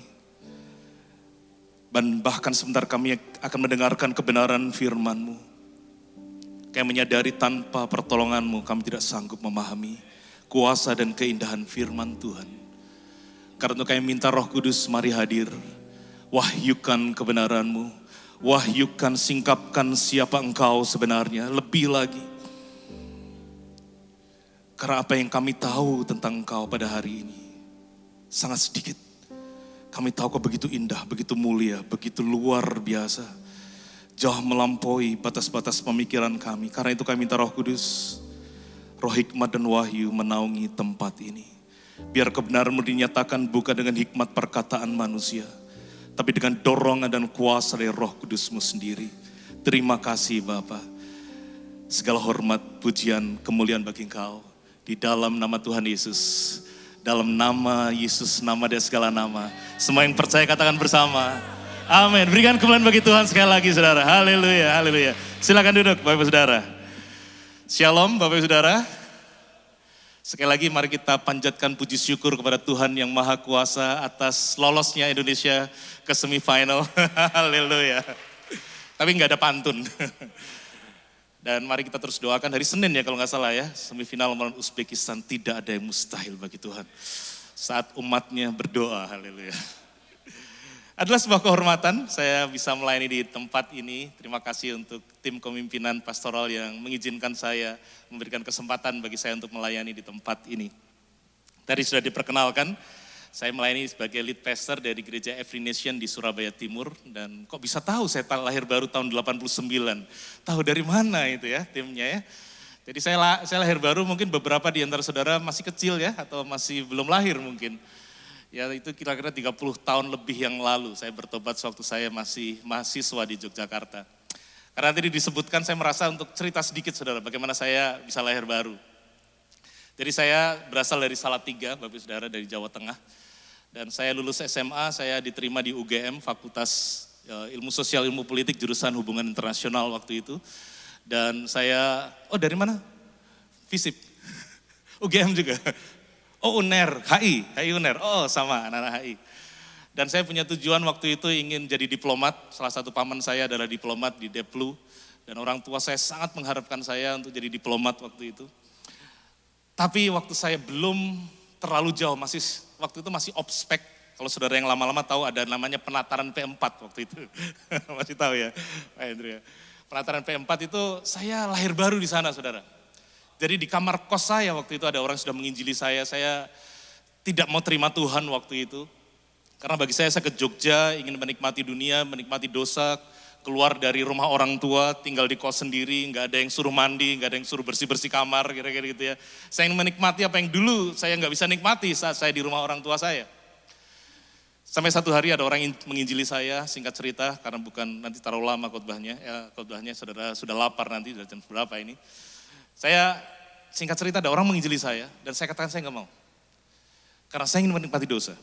Dan bahkan sebentar kami akan mendengarkan kebenaran firman-Mu. Kami menyadari tanpa pertolongan-Mu kami tidak sanggup memahami kuasa dan keindahan firman Tuhan. Karena itu kami minta Roh Kudus mari hadir. Wahyukan kebenaran-Mu. Wahyukan, singkapkan siapa Engkau sebenarnya. Lebih lagi. Karena apa yang kami tahu tentang Engkau pada hari ini sangat sedikit. Kami tahu Kau begitu indah, begitu mulia, begitu luar biasa. Jauh melampaui batas-batas pemikiran kami. Karena itu kami minta Roh Kudus, Roh hikmat dan wahyu menaungi tempat ini. Biar kebenaran-Mu dinyatakan bukan dengan hikmat perkataan manusia, tapi dengan dorongan dan kuasa dari Roh Kudus-Mu sendiri. Terima kasih Bapa. Segala hormat, pujian, kemuliaan bagi Engkau. Di dalam nama Tuhan Yesus. Dalam nama Yesus, nama dari segala nama. Semua yang percaya katakan bersama. Amin. Berikan kemuliaan bagi Tuhan sekali lagi saudara. Haleluya, haleluya. Silakan duduk Bapak Ibu Saudara. Shalom Bapak Ibu Saudara. Sekali lagi mari kita panjatkan puji syukur kepada Tuhan yang Maha Kuasa atas lolosnya Indonesia ke semifinal. Haleluya. Tapi nggak ada pantun. Dan mari kita terus doakan hari Senin ya kalau nggak salah ya. Semifinal melawan Uzbekistan, tidak ada yang mustahil bagi Tuhan. Saat umatnya berdoa, haleluya. Adalah sebuah kehormatan saya bisa melayani di tempat ini. Terima kasih untuk tim kepemimpinan pastoral yang mengizinkan saya, memberikan kesempatan bagi saya untuk melayani di tempat ini. Tadi sudah diperkenalkan, saya melayani sebagai lead pastor dari gereja Every Nation di Surabaya Timur. Dan kok bisa tahu saya lahir baru tahun 89. Tahu dari mana itu ya timnya ya. Jadi saya lahir baru, mungkin beberapa di antara saudara masih kecil ya, atau masih belum lahir mungkin. Ya itu kira-kira 30 tahun lebih yang lalu saya bertobat sewaktu saya masih mahasiswa di Yogyakarta. Karena tadi disebutkan saya merasa untuk cerita sedikit saudara bagaimana saya bisa lahir baru. Jadi saya berasal dari Salatiga, Bapak Saudara, dari Jawa Tengah. Dan saya lulus SMA, saya diterima di UGM, Fakultas Ilmu Sosial Ilmu Politik, jurusan Hubungan Internasional waktu itu. Dan saya, dari mana? FISIP, UGM juga. Oh UNER, HI UNER, sama anak-anak HI. Dan saya punya tujuan waktu itu ingin jadi diplomat, salah satu paman saya adalah diplomat di Deplu. Dan orang tua saya sangat mengharapkan saya untuk jadi diplomat waktu itu. Tapi waktu saya belum terlalu jauh, waktu itu masih obspek. Kalau saudara yang lama-lama tahu ada namanya penataran P4 waktu itu. Masih tahu ya Pak Hendro ya. Penataran P4 itu saya lahir baru di sana saudara. Jadi di kamar kos saya waktu itu ada orang yang sudah menginjili saya tidak mau terima Tuhan waktu itu. Karena bagi saya ke Jogja, ingin menikmati dunia, menikmati dosa, keluar dari rumah orang tua, tinggal di kos sendiri, nggak ada yang suruh mandi, nggak ada yang suruh bersih-bersih kamar, kira-kira gitu ya. Saya ingin menikmati apa yang dulu saya nggak bisa nikmati saat saya di rumah orang tua saya. Sampai satu hari ada orang yang menginjili saya, singkat cerita, karena bukan nanti terlalu lama khotbahnya saudara sudah lapar nanti, sudah jam berapa ini. Saya singkat cerita ada orang menginjili saya dan saya katakan saya nggak mau. Karena saya ingin menikmati dosa.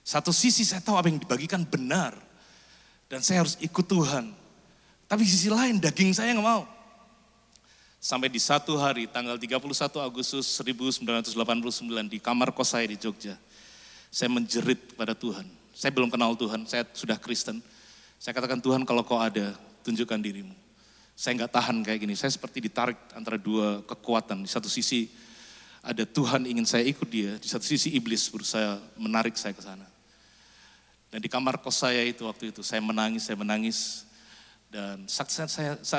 Satu sisi saya tahu apa yang dibagikan benar dan saya harus ikut Tuhan. Tapi sisi lain daging saya nggak mau. Sampai di satu hari tanggal 31 Agustus 1989 di kamar kos saya di Jogja. Saya menjerit kepada Tuhan. Saya belum kenal Tuhan, saya sudah Kristen. Saya katakan Tuhan kalau kau ada tunjukkan dirimu. Saya nggak tahan kayak gini, saya seperti ditarik antara dua kekuatan. Di satu sisi ada Tuhan ingin saya ikut dia, di satu sisi iblis berusaha menarik saya ke sana. Dan di kamar kos saya itu waktu itu saya menangis. Dan saat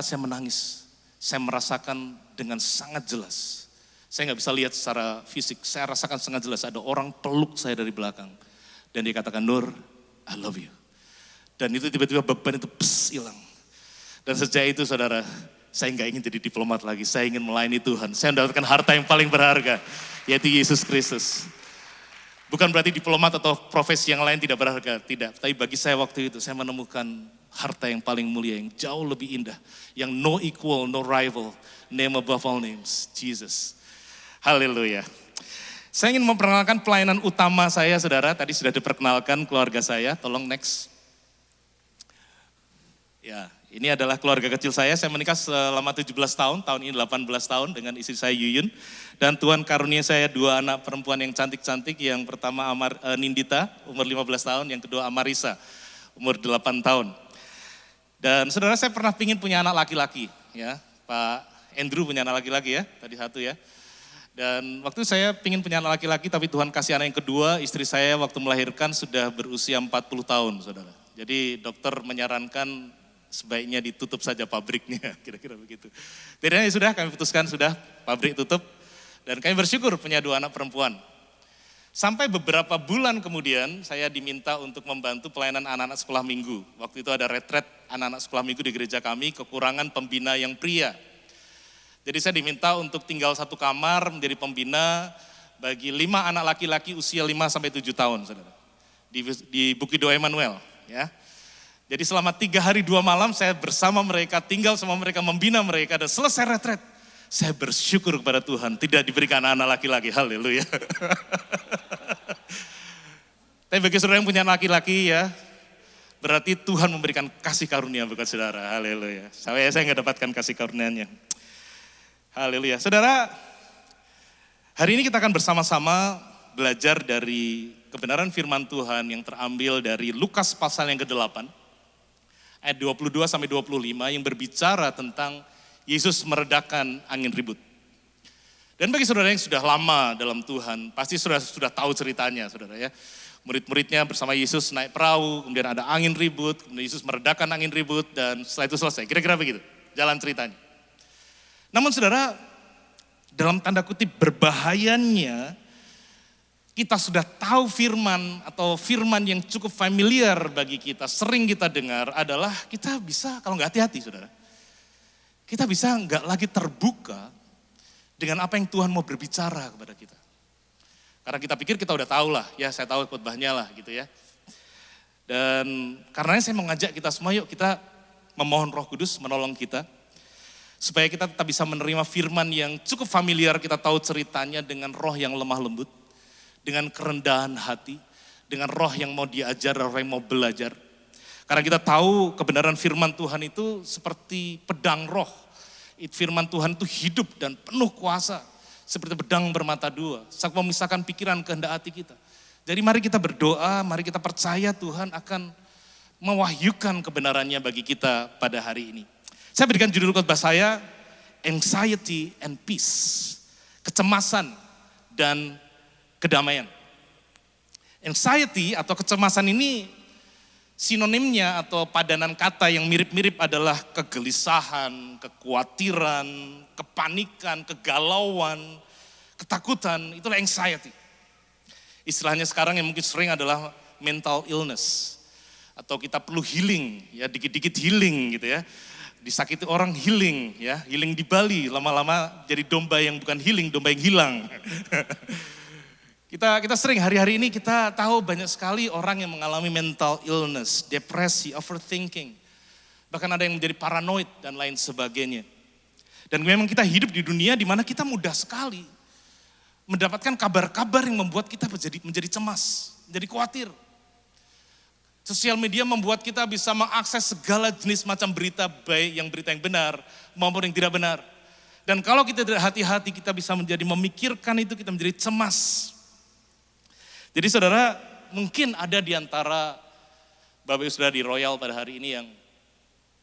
saya menangis, saya merasakan dengan sangat jelas. Saya nggak bisa lihat secara fisik, saya rasakan sangat jelas ada orang peluk saya dari belakang. Dan dia katakan, Nur, I love you. Dan itu tiba-tiba beban itu hilang. Dan sejak itu saudara, saya nggak ingin jadi diplomat lagi, saya ingin melayani Tuhan. Saya mendapatkan harta yang paling berharga, yaitu Yesus Kristus. Bukan berarti diplomat atau profesi yang lain tidak berharga, tidak. Tapi bagi saya waktu itu, saya menemukan harta yang paling mulia, yang jauh lebih indah. Yang no equal, no rival, name above all names, Jesus. Haleluya. Saya ingin memperkenalkan pelayanan utama saya, saudara. Tadi sudah diperkenalkan keluarga saya, tolong next. Ya, ini adalah keluarga kecil saya menikah selama 17 tahun ini 18 tahun dengan istri saya Yuyun. Dan Tuhan karunia saya 2 anak perempuan yang cantik-cantik, yang pertama Nindita, umur 15 tahun, yang kedua Amarisa, umur 8 tahun. Dan saudara, saya pernah pingin punya anak laki-laki, ya. Pak Andrew punya anak laki-laki ya, tadi 1 ya. Dan waktu saya pingin punya anak laki-laki, tapi Tuhan kasih anak yang kedua, istri saya waktu melahirkan sudah berusia 40 tahun, saudara. Jadi dokter menyarankan sebaiknya ditutup saja pabriknya, kira-kira begitu. Jadi sudah kami putuskan, sudah pabrik tutup. Dan kami bersyukur punya 2 anak perempuan. Sampai beberapa bulan kemudian saya diminta untuk membantu pelayanan anak-anak sekolah minggu. Waktu itu ada retret anak-anak sekolah minggu di gereja kami, kekurangan pembina yang pria. Jadi saya diminta untuk tinggal 1 kamar menjadi pembina bagi 5 anak laki-laki usia 5-7 tahun, saudara. Di Bukido Emmanuel, ya. Jadi selama 3 hari 2 malam saya bersama mereka, tinggal sama mereka, membina mereka, dan selesai retret. Saya bersyukur kepada Tuhan tidak diberikan anak laki-laki, haleluya. Tapi bagi saudara yang punya anak laki-laki ya, berarti Tuhan memberikan kasih karunia buat saudara, haleluya. Saya nggak dapatkan kasih karunia-Nya. Haleluya. Saudara, hari ini kita akan bersama-sama belajar dari kebenaran firman Tuhan yang terambil dari Lukas pasal yang ke-8. Ayat 22-25 yang berbicara tentang Yesus meredakan angin ribut. Dan bagi saudara yang sudah lama dalam Tuhan, pasti sudah tahu ceritanya, saudara ya. Murid-muridnya bersama Yesus naik perahu, kemudian ada angin ribut, kemudian Yesus meredakan angin ribut, dan setelah itu selesai. Kira-kira begitu, jalan ceritanya. Namun saudara, dalam tanda kutip berbahayanya, kita sudah tahu firman atau firman yang cukup familiar bagi kita, sering kita dengar adalah kita bisa, kalau nggak hati-hati saudara, kita bisa nggak lagi terbuka dengan apa yang Tuhan mau berbicara kepada kita. Karena kita pikir kita udah tahu lah, ya saya tahu khotbahnya lah gitu ya. Dan karenanya saya mau ngajak kita semua, yuk kita memohon Roh Kudus menolong kita. Supaya kita tetap bisa menerima firman yang cukup familiar, kita tahu ceritanya dengan roh yang lemah lembut. Dengan kerendahan hati, dengan roh yang mau diajar, roh yang mau belajar. Karena kita tahu kebenaran firman Tuhan itu seperti pedang roh. Firman Tuhan itu hidup dan penuh kuasa. Seperti pedang bermata 2. Sangat memisahkan pikiran kehendak hati kita. Jadi mari kita berdoa, mari kita percaya Tuhan akan mewahyukan kebenarannya bagi kita pada hari ini. Saya berikan judul khotbah saya, Anxiety and Peace. Kecemasan dan kedamaian. Anxiety atau kecemasan ini sinonimnya atau padanan kata yang mirip-mirip adalah kegelisahan, kekhawatiran, kepanikan, kegalauan, ketakutan, itulah anxiety. Istilahnya sekarang yang mungkin sering adalah mental illness. Atau kita perlu healing, ya dikit-dikit healing gitu ya. Disakiti orang healing, ya healing di Bali, lama-lama jadi domba yang bukan healing, domba yang hilang. Kita sering hari-hari ini kita tahu banyak sekali orang yang mengalami mental illness, depresi, overthinking. Bahkan ada yang menjadi paranoid dan lain sebagainya. Dan memang kita hidup di dunia di mana kita mudah sekali mendapatkan kabar-kabar yang membuat kita menjadi cemas, menjadi khawatir. Sosial media membuat kita bisa mengakses segala jenis macam berita, baik yang berita yang benar maupun yang tidak benar. Dan kalau kita tidak hati-hati, kita bisa menjadi memikirkan itu, kita menjadi cemas. Jadi saudara, mungkin ada di antara Bapak Ibu Saudara di Royal pada hari ini yang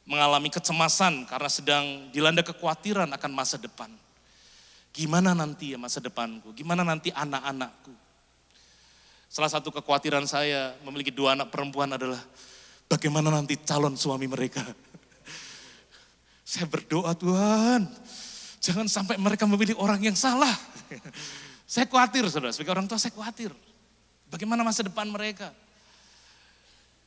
mengalami kecemasan karena sedang dilanda kekhawatiran akan masa depan. Gimana nanti ya masa depanku? Gimana nanti anak-anakku? Salah satu kekhawatiran saya memiliki 2 anak perempuan adalah bagaimana nanti calon suami mereka. Saya berdoa, Tuhan, jangan sampai mereka memilih orang yang salah. Saya khawatir, saudara, sebagai orang tua saya khawatir. Bagaimana masa depan mereka?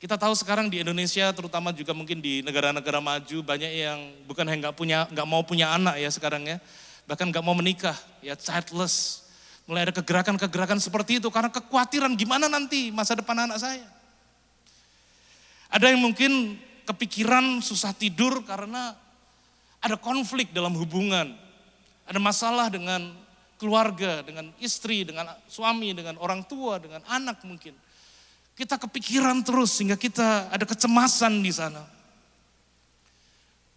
Kita tahu sekarang di Indonesia, terutama juga mungkin di negara-negara maju, banyak yang bukan yang nggak mau punya anak ya sekarang ya, bahkan nggak mau menikah, ya childless. Mulai ada kegerakan-kegerakan seperti itu karena kekhawatiran gimana nanti masa depan anak saya. Ada yang mungkin kepikiran susah tidur karena ada konflik dalam hubungan, ada masalah dengan keluarga, dengan istri, dengan suami, dengan orang tua, dengan anak mungkin. Kita kepikiran terus sehingga kita ada kecemasan di sana.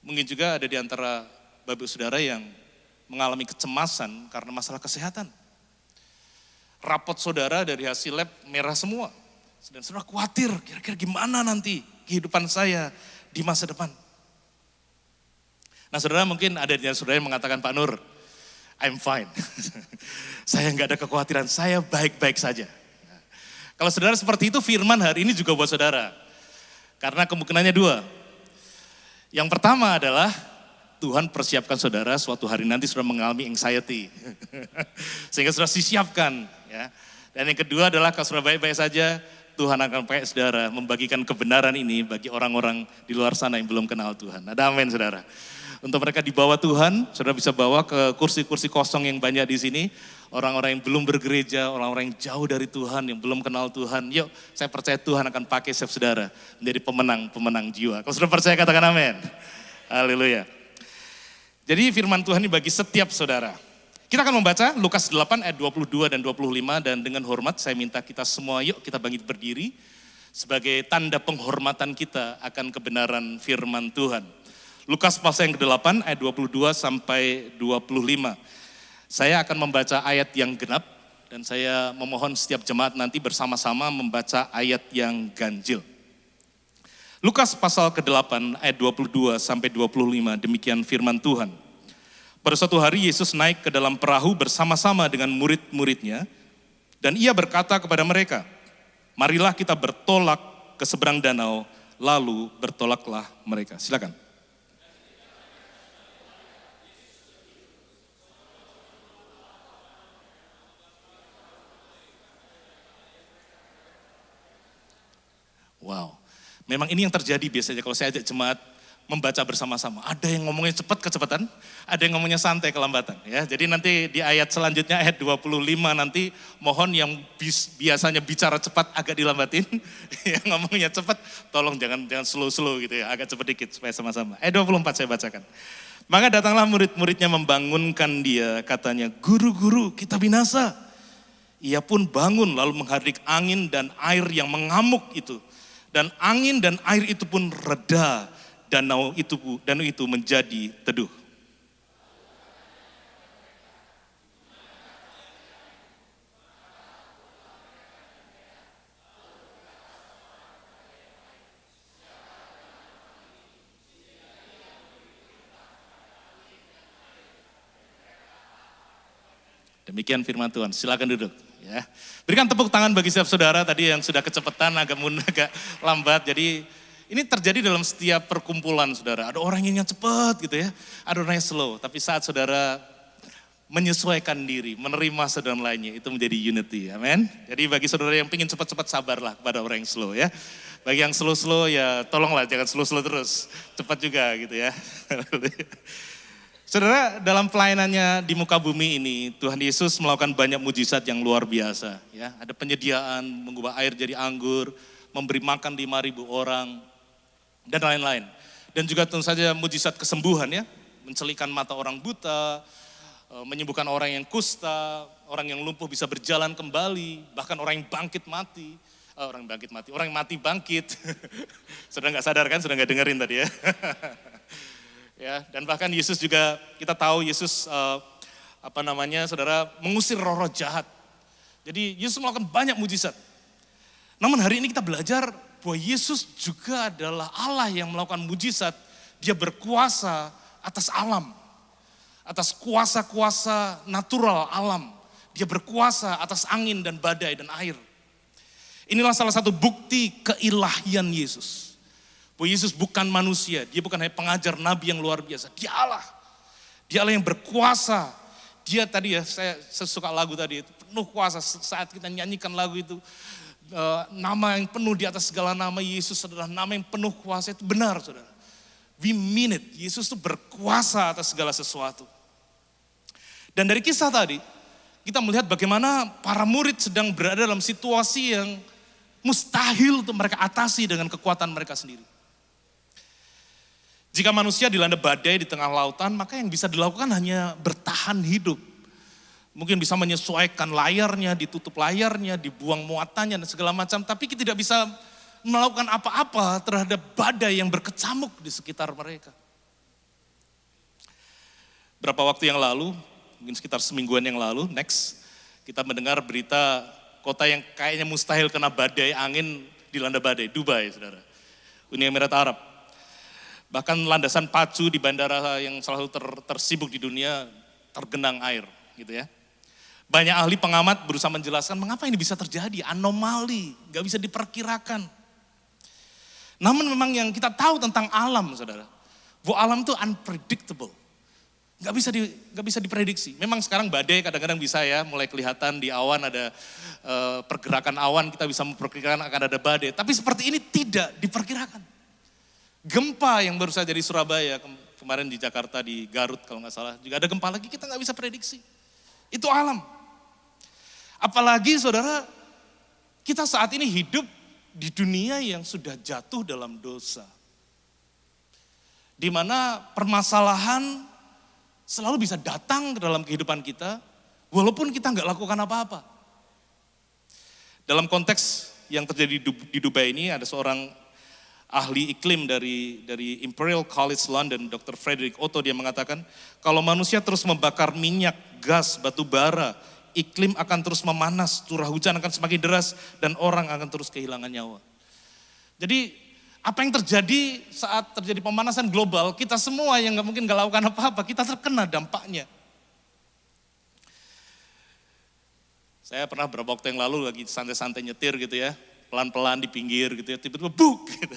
Mungkin juga ada di antara Bapak Saudara yang mengalami kecemasan karena masalah kesehatan. Rapot saudara dari hasil lab merah semua. Dan saudara khawatir kira-kira gimana nanti kehidupan saya di masa depan. Nah saudara mungkin ada di antara saudara yang mengatakan, Pak Nur, I'm fine. Saya nggak ada kekhawatiran, saya baik-baik saja. Kalau saudara seperti itu, firman hari ini juga buat saudara. Karena kemungkinannya 2. Yang pertama adalah Tuhan persiapkan saudara suatu hari nanti sudah mengalami anxiety. Sehingga sudah disiapkan. Ya. Dan yang kedua adalah kalau sudah baik-baik saja, Tuhan akan pakai saudara membagikan kebenaran ini bagi orang-orang di luar sana yang belum kenal Tuhan. Ada amin saudara. Untuk mereka dibawa Tuhan, saudara bisa bawa ke kursi-kursi kosong yang banyak di sini. Orang-orang yang belum bergereja, orang-orang yang jauh dari Tuhan, yang belum kenal Tuhan. Yuk, saya percaya Tuhan akan pakai setiap saudara menjadi pemenang jiwa. Kalau sudah percaya katakan amin. Haleluya. Jadi firman Tuhan ini bagi setiap saudara. Kita akan membaca Lukas 8 ayat 22 dan 25 dan dengan hormat saya minta kita semua yuk kita bangkit berdiri sebagai tanda penghormatan kita akan kebenaran firman Tuhan. Lukas pasal yang ke-8 ayat 22 sampai 25. Saya akan membaca ayat yang genap dan saya memohon setiap jemaat nanti bersama-sama membaca ayat yang ganjil. Lukas pasal ke-8 ayat 22 sampai 25 demikian firman Tuhan. Pada suatu hari Yesus naik ke dalam perahu bersama-sama dengan murid-muridnya dan ia berkata kepada mereka, marilah kita bertolak ke seberang danau, lalu bertolaklah mereka. Silakan. Wow, memang ini yang terjadi biasanya kalau saya ajak jemaat membaca bersama-sama. Ada yang ngomongnya cepat kecepatan, ada yang ngomongnya santai kelambatan. Ya, jadi nanti di ayat selanjutnya ayat 25 nanti mohon yang biasanya bicara cepat agak dilambatin, yang ngomongnya cepat tolong jangan slow-slow gitu ya, agak cepat dikit supaya sama-sama. Ayat 24 saya bacakan. Maka datanglah murid-muridnya membangunkan dia, katanya, guru-guru kita binasa. Ia pun bangun lalu menghardik angin dan air yang mengamuk itu. Dan angin dan air itu pun reda. Danau itu menjadi teduh. Demikian firman Tuhan. Silakan duduk. Ya, berikan tepuk tangan bagi setiap saudara tadi yang sudah kecepatan, agak lambat. Jadi ini terjadi dalam setiap perkumpulan saudara. Ada orang yang cepat gitu ya, ada orang yang slow. Tapi saat saudara menyesuaikan diri, menerima saudara lainnya, itu menjadi unity. Amin. Jadi bagi saudara yang ingin cepat-cepat sabarlah kepada orang yang slow ya. Bagi yang slow-slow ya tolonglah jangan slow-slow terus. Cepat juga gitu ya. Saudara, dalam pelayanannya di muka bumi ini, Tuhan Yesus melakukan banyak mujizat yang luar biasa. Ya, ada penyediaan, mengubah air jadi anggur, memberi makan 5.000 orang, dan lain-lain. Dan juga tentu saja mujizat kesembuhan ya, mencelikan mata orang buta, menyembuhkan orang yang kusta, orang yang lumpuh bisa berjalan kembali, bahkan orang yang mati bangkit. Sudah nggak sadar kan, sudah nggak dengerin tadi ya. Ya, dan bahkan Yesus juga, kita tahu Yesus saudara, mengusir roh-roh jahat. Jadi Yesus melakukan banyak mujizat. Namun hari ini kita belajar bahwa Yesus juga adalah Allah yang melakukan mujizat. Dia berkuasa atas alam, atas kuasa-kuasa natural alam. Dia berkuasa atas angin dan badai dan air. Inilah salah satu bukti keilahian Yesus. Bahwa Yesus bukan manusia, dia bukan hanya pengajar nabi yang luar biasa. Dia Allah. Dia Allah yang berkuasa. Dia tadi ya, saya suka lagu tadi itu, penuh kuasa saat kita nyanyikan lagu itu. Nama yang penuh di atas segala nama, Yesus adalah nama yang penuh kuasa, itu benar saudara. We mean it, Yesus itu berkuasa atas segala sesuatu. Dan dari kisah tadi, kita melihat bagaimana para murid sedang berada dalam situasi yang mustahil untuk mereka atasi dengan kekuatan mereka sendiri. Jika manusia dilanda badai di tengah lautan, maka yang bisa dilakukan hanya bertahan hidup. Mungkin bisa menyesuaikan layarnya, ditutup layarnya, dibuang muatannya dan segala macam. Tapi kita tidak bisa melakukan apa-apa terhadap badai yang berkecamuk di sekitar mereka. Berapa waktu yang lalu, mungkin sekitar semingguan yang lalu, kita mendengar berita kota yang kayaknya mustahil kena badai angin dilanda badai, Dubai, saudara. Uni Emirat Arab. Bahkan landasan pacu di bandara yang selalu tersibuk di dunia tergenang air, gitu ya. Banyak ahli pengamat berusaha menjelaskan mengapa ini bisa terjadi, anomali, gak bisa diperkirakan. Namun memang yang kita tahu tentang alam, saudara, bahwa alam itu unpredictable. Gak bisa diprediksi. Memang sekarang badai kadang-kadang bisa ya, mulai kelihatan di awan ada pergerakan awan, kita bisa memperkirakan akan ada badai. Tapi seperti ini tidak diperkirakan. Gempa yang baru saja di Surabaya, kemarin di Jakarta, di Garut kalau nggak salah, juga ada gempa lagi, kita nggak bisa prediksi. Itu alam. Apalagi saudara, kita saat ini hidup di dunia yang sudah jatuh dalam dosa. Di mana permasalahan selalu bisa datang ke dalam kehidupan kita, walaupun kita nggak lakukan apa-apa. Dalam konteks yang terjadi di Dubai ini, ada seorang ahli iklim dari Imperial College London, Dr. Frederick Otto, dia mengatakan, kalau manusia terus membakar minyak, gas, batu bara, iklim akan terus memanas, curah hujan akan semakin deras, dan orang akan terus kehilangan nyawa. Jadi apa yang terjadi saat terjadi pemanasan global, kita semua yang mungkin gak lakukan apa-apa, kita terkena dampaknya. Saya pernah beberapa waktu yang lalu lagi santai-santai nyetir gitu ya, pelan-pelan di pinggir gitu ya, tiba-tiba buk gitu.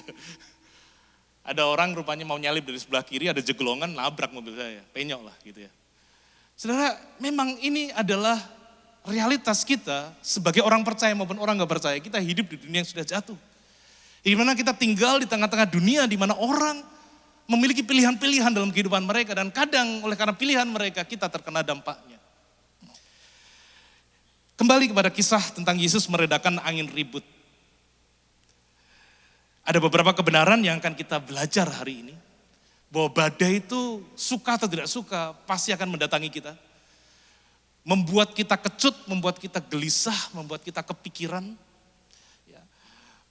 Ada orang rupanya mau nyalip dari sebelah kiri, ada jeglongan, nabrak mobil saya, penyok lah gitu ya. Saudara, memang ini adalah realitas kita sebagai orang percaya maupun orang gak percaya. Kita hidup di dunia yang sudah jatuh. Di mana kita tinggal di tengah-tengah dunia di mana orang memiliki pilihan-pilihan dalam kehidupan mereka. Dan kadang oleh karena pilihan mereka kita terkena dampaknya. Kembali kepada kisah tentang Yesus meredakan angin ribut. Ada beberapa kebenaran yang akan kita belajar hari ini. Bahwa badai itu suka atau tidak suka pasti akan mendatangi kita. Membuat kita kecut, membuat kita gelisah, membuat kita kepikiran. Ya.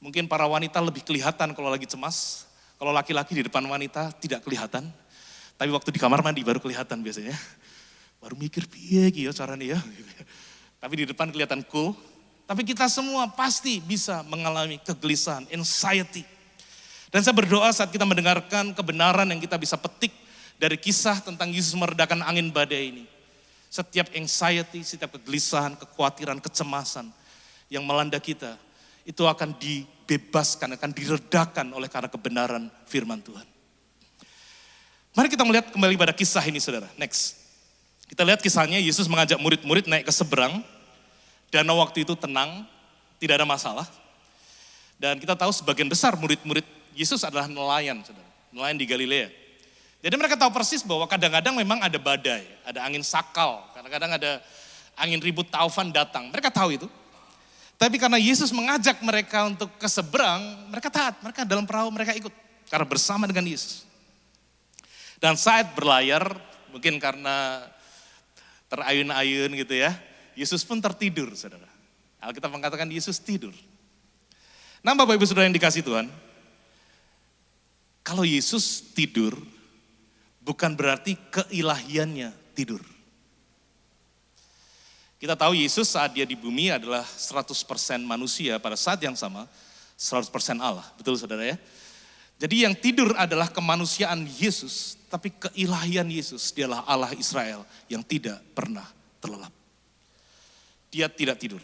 Mungkin para wanita lebih kelihatan kalau lagi cemas. Kalau laki-laki di depan wanita tidak kelihatan. Tapi waktu di kamar mandi baru kelihatan biasanya. Baru mikir, piye ya caranya ya. Tapi di depan kelihatan cool. Tapi kita semua pasti bisa mengalami kegelisahan, anxiety. Dan saya berdoa saat kita mendengarkan kebenaran yang kita bisa petik dari kisah tentang Yesus meredakan angin badai ini. Setiap anxiety, setiap kegelisahan, kekhawatiran, kecemasan yang melanda kita, itu akan dibebaskan, akan diredakan oleh karena kebenaran firman Tuhan. Mari kita melihat kembali pada kisah ini saudara, next. Kita lihat kisahnya, Yesus mengajak murid-murid naik ke seberang, danau waktu itu tenang, tidak ada masalah. Dan kita tahu sebagian besar murid-murid Yesus adalah nelayan, saudara, nelayan di Galilea. Jadi mereka tahu persis bahwa kadang-kadang memang ada badai, ada angin sakal, kadang-kadang ada angin ribut taufan datang. Mereka tahu itu. Tapi karena Yesus mengajak mereka untuk ke seberang, mereka taat, mereka dalam perahu mereka ikut. Karena bersama dengan Yesus. Dan saat berlayar, mungkin karena terayun-ayun gitu ya, Yesus pun tertidur, saudara. Alkitab mengatakan Yesus tidur. Nah Bapak Ibu Saudara yang dikasih Tuhan, kalau Yesus tidur, bukan berarti keilahiannya tidur. Kita tahu Yesus saat dia di bumi adalah 100% manusia, pada saat yang sama 100% Allah. Betul saudara ya? Jadi yang tidur adalah kemanusiaan Yesus, tapi keilahian Yesus, dialah Allah Israel yang tidak pernah terlelap. Dia tidak tidur.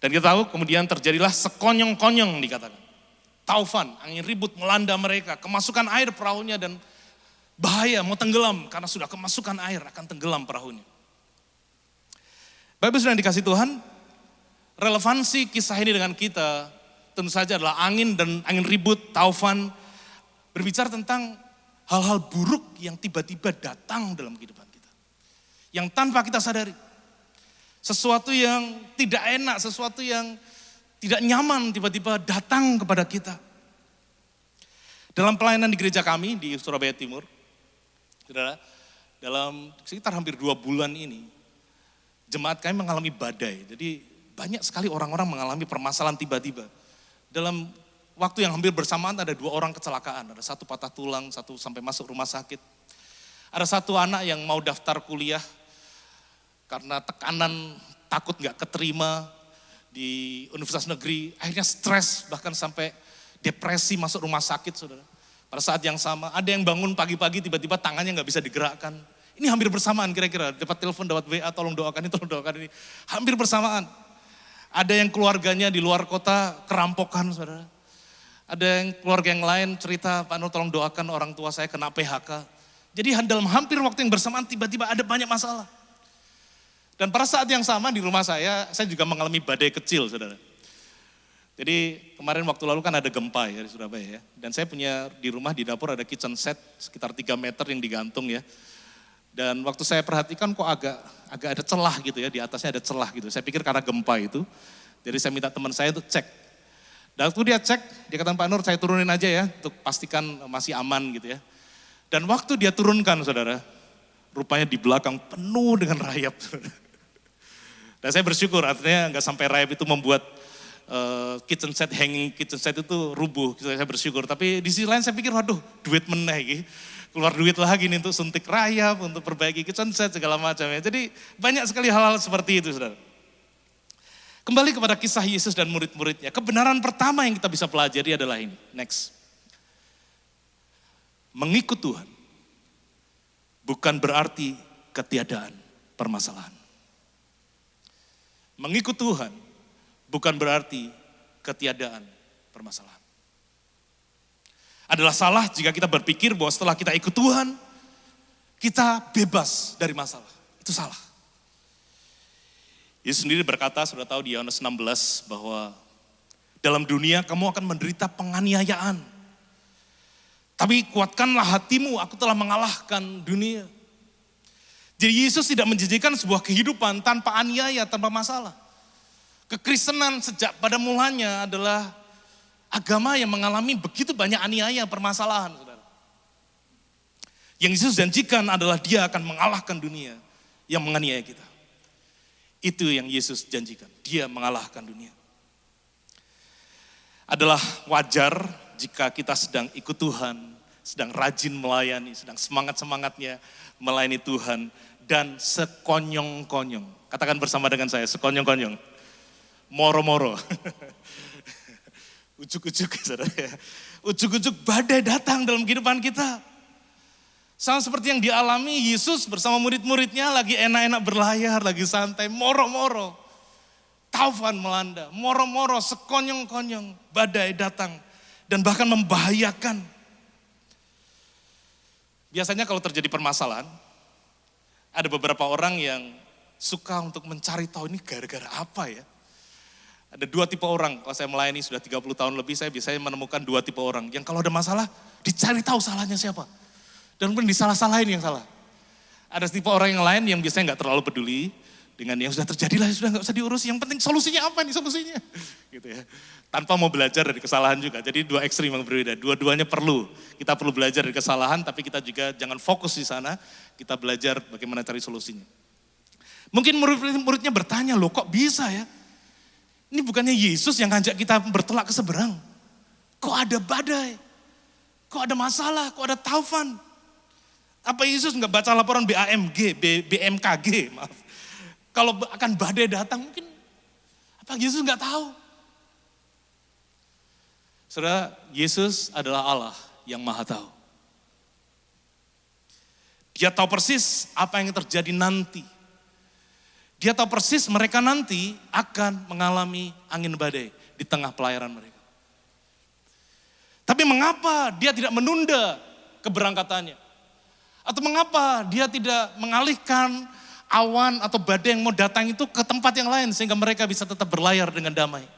Dan kita tahu kemudian terjadilah sekonyong-konyong dikatakan. Taufan, angin ribut melanda mereka, kemasukan air perahunya dan bahaya mau tenggelam karena sudah kemasukan air akan tenggelam perahunya. Bapak sudah dikasih Tuhan, relevansi kisah ini dengan kita tentu saja adalah angin dan angin ribut, taufan, berbicara tentang hal-hal buruk yang tiba-tiba datang dalam kehidupan kita. Yang tanpa kita sadari. Sesuatu yang tidak enak, sesuatu yang tidak nyaman tiba-tiba datang kepada kita. Dalam pelayanan di gereja kami di Surabaya Timur, saudara, dalam sekitar hampir 2 bulan ini, jemaat kami mengalami badai. Jadi banyak sekali orang-orang mengalami permasalahan tiba-tiba. Dalam waktu yang hampir bersamaan ada 2 orang kecelakaan. Ada 1 patah tulang, 1 sampai masuk rumah sakit. Ada 1 anak yang mau daftar kuliah karena tekanan takut gak keterima di universitas negeri. Akhirnya stres bahkan sampai depresi masuk rumah sakit, saudara. Pada saat yang sama ada yang bangun pagi-pagi tiba-tiba tangannya gak bisa digerakkan. Ini hampir bersamaan kira-kira. Dapat telepon, dapat WA, tolong doakan ini. Hampir bersamaan. Ada yang keluarganya di luar kota kerampokan, saudara. Ada yang keluarga yang lain cerita, Pak Nur tolong doakan orang tua saya kena PHK. Jadi dalam hampir waktu yang bersamaan tiba-tiba ada banyak masalah. Dan pada saat yang sama di rumah saya juga mengalami badai kecil, saudara. Jadi kemarin waktu lalu kan ada gempa ya di Surabaya ya. Dan saya punya di rumah di dapur ada kitchen set sekitar 3 meter yang digantung ya. Dan waktu saya perhatikan kok agak ada celah gitu ya, di atasnya ada celah gitu. Saya pikir karena gempa itu. Jadi saya minta teman saya untuk cek. Dan waktu dia cek, dia kata Pak Nur saya turunin aja ya untuk pastikan masih aman gitu ya. Dan waktu dia turunkan saudara, rupanya di belakang penuh dengan rayap. Dan saya bersyukur artinya nggak sampai rayap itu membuat hanging kitchen set itu rubuh. Saya bersyukur. Tapi di sisi lain saya pikir waduh duit meneh gitu. Keluar duit lagi nih untuk suntik rayap, untuk perbaiki kitchen set segala macam ya. Jadi banyak sekali hal-hal seperti itu saudara. Kembali kepada kisah Yesus dan murid-muridnya. Kebenaran pertama yang kita bisa pelajari adalah ini. Next. Mengikut Tuhan bukan berarti ketiadaan permasalahan. Mengikut Tuhan bukan berarti ketiadaan permasalahan. Adalah salah jika kita berpikir bahwa setelah kita ikut Tuhan, kita bebas dari masalah. Itu salah. Yesus sendiri berkata, sudah tahu di Yohanes 16 bahwa dalam dunia kamu akan menderita penganiayaan. Tapi kuatkanlah hatimu, aku telah mengalahkan dunia. Jadi Yesus tidak menjanjikan sebuah kehidupan tanpa aniaya, tanpa masalah. Kekristenan sejak pada mulanya adalah agama yang mengalami begitu banyak aniaya permasalahan, saudara. Yang Yesus janjikan adalah dia akan mengalahkan dunia yang menganiaya kita. Itu yang Yesus janjikan, dia mengalahkan dunia. Adalah wajar jika kita sedang ikut Tuhan, sedang rajin melayani, sedang semangat-semangatnya melayani Tuhan, dan sekonyong-konyong. Katakan bersama dengan saya, sekonyong-konyong. Moro-moro. Ujuk-ujuk, saudara ya. Ujuk-ujuk badai datang dalam kehidupan kita. Sama seperti yang dialami Yesus bersama murid-muridnya lagi enak-enak berlayar, lagi santai, moro-moro. Taufan melanda, moro-moro, sekonyong-konyong, badai datang. Dan bahkan membahayakan. Biasanya kalau terjadi permasalahan, ada beberapa orang yang suka untuk mencari tahu ini gara-gara apa ya. Ada 2 tipe orang, kalau saya melayani sudah 30 tahun lebih, saya biasanya menemukan 2 tipe orang. Yang kalau ada masalah, dicari tahu salahnya siapa. Dan kemudian disalah-salahin yang salah. Ada tipe orang yang lain yang biasanya gak terlalu peduli dengan yang sudah terjadi lah, sudah gak usah diurus. Yang penting solusinya apa nih solusinya. Gitu ya. Tanpa mau belajar dari kesalahan juga. Jadi 2 ekstrim yang berbeda, dua-duanya perlu. Kita perlu belajar dari kesalahan, tapi kita juga jangan fokus di sana. Kita belajar bagaimana cari solusinya. Mungkin murid-muridnya bertanya, loh kok bisa ya? Ini bukannya Yesus yang ngajak kita bertolak ke seberang. Kok ada badai? Kok ada masalah? Kok ada taufan? Apa Yesus nggak baca laporan BMKG, maaf. Kalau akan badai datang mungkin, apa Yesus nggak tahu? Saudara, Yesus adalah Allah yang maha tahu. Dia tahu persis apa yang terjadi nanti. Dia tahu persis mereka nanti akan mengalami angin badai di tengah pelayaran mereka. Tapi mengapa dia tidak menunda keberangkatannya? Atau mengapa dia tidak mengalihkan awan atau badai yang mau datang itu ke tempat yang lain sehingga mereka bisa tetap berlayar dengan damai?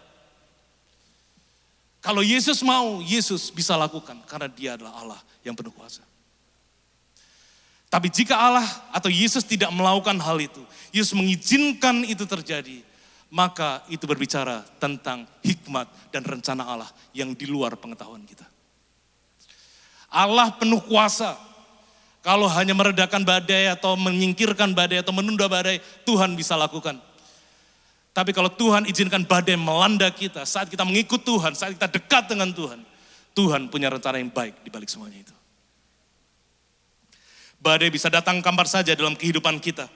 Kalau Yesus mau, Yesus bisa lakukan karena dia adalah Allah yang penuh kuasa. Tapi jika Allah atau Yesus tidak melakukan hal itu, Yesus mengizinkan itu terjadi, maka itu berbicara tentang hikmat dan rencana Allah yang di luar pengetahuan kita. Allah penuh kuasa. Kalau hanya meredakan badai atau menyingkirkan badai atau menunda badai, Tuhan bisa lakukan. Tapi kalau Tuhan izinkan badai melanda kita, saat kita mengikut Tuhan, saat kita dekat dengan Tuhan, Tuhan punya rencana yang baik di balik semuanya itu. Badai bisa datang kapan saja dalam kehidupan kita.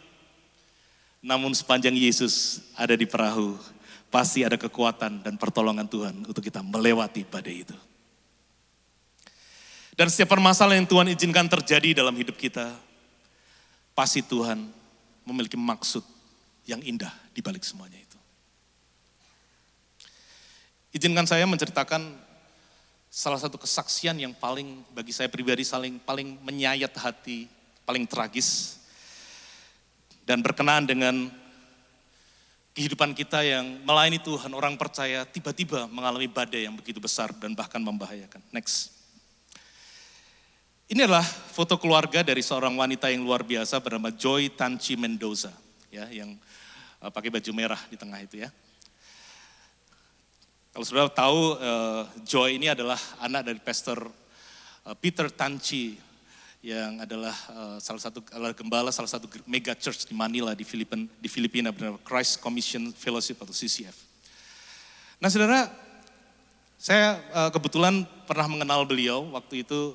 Namun sepanjang Yesus ada di perahu, pasti ada kekuatan dan pertolongan Tuhan untuk kita melewati badai itu. Dan setiap permasalahan yang Tuhan izinkan terjadi dalam hidup kita, pasti Tuhan memiliki maksud yang indah di balik semuanya itu. Izinkan saya menceritakan salah satu kesaksian yang bagi saya pribadi paling menyayat hati, paling tragis, dan berkenaan dengan kehidupan kita yang melayani Tuhan, orang percaya tiba-tiba mengalami badai yang begitu besar dan bahkan membahayakan. Next. Ini adalah foto keluarga dari seorang wanita yang luar biasa bernama Joy Tanchi Mendoza, ya, yang pakai baju merah di tengah itu ya. Kalau saudara tahu, Joy ini adalah anak dari Pastor Peter Tanchi yang adalah gembala salah satu mega church di Manila di Filipina bernama Christ Commission Fellowship atau CCF. Nah saudara, saya kebetulan pernah mengenal beliau waktu itu.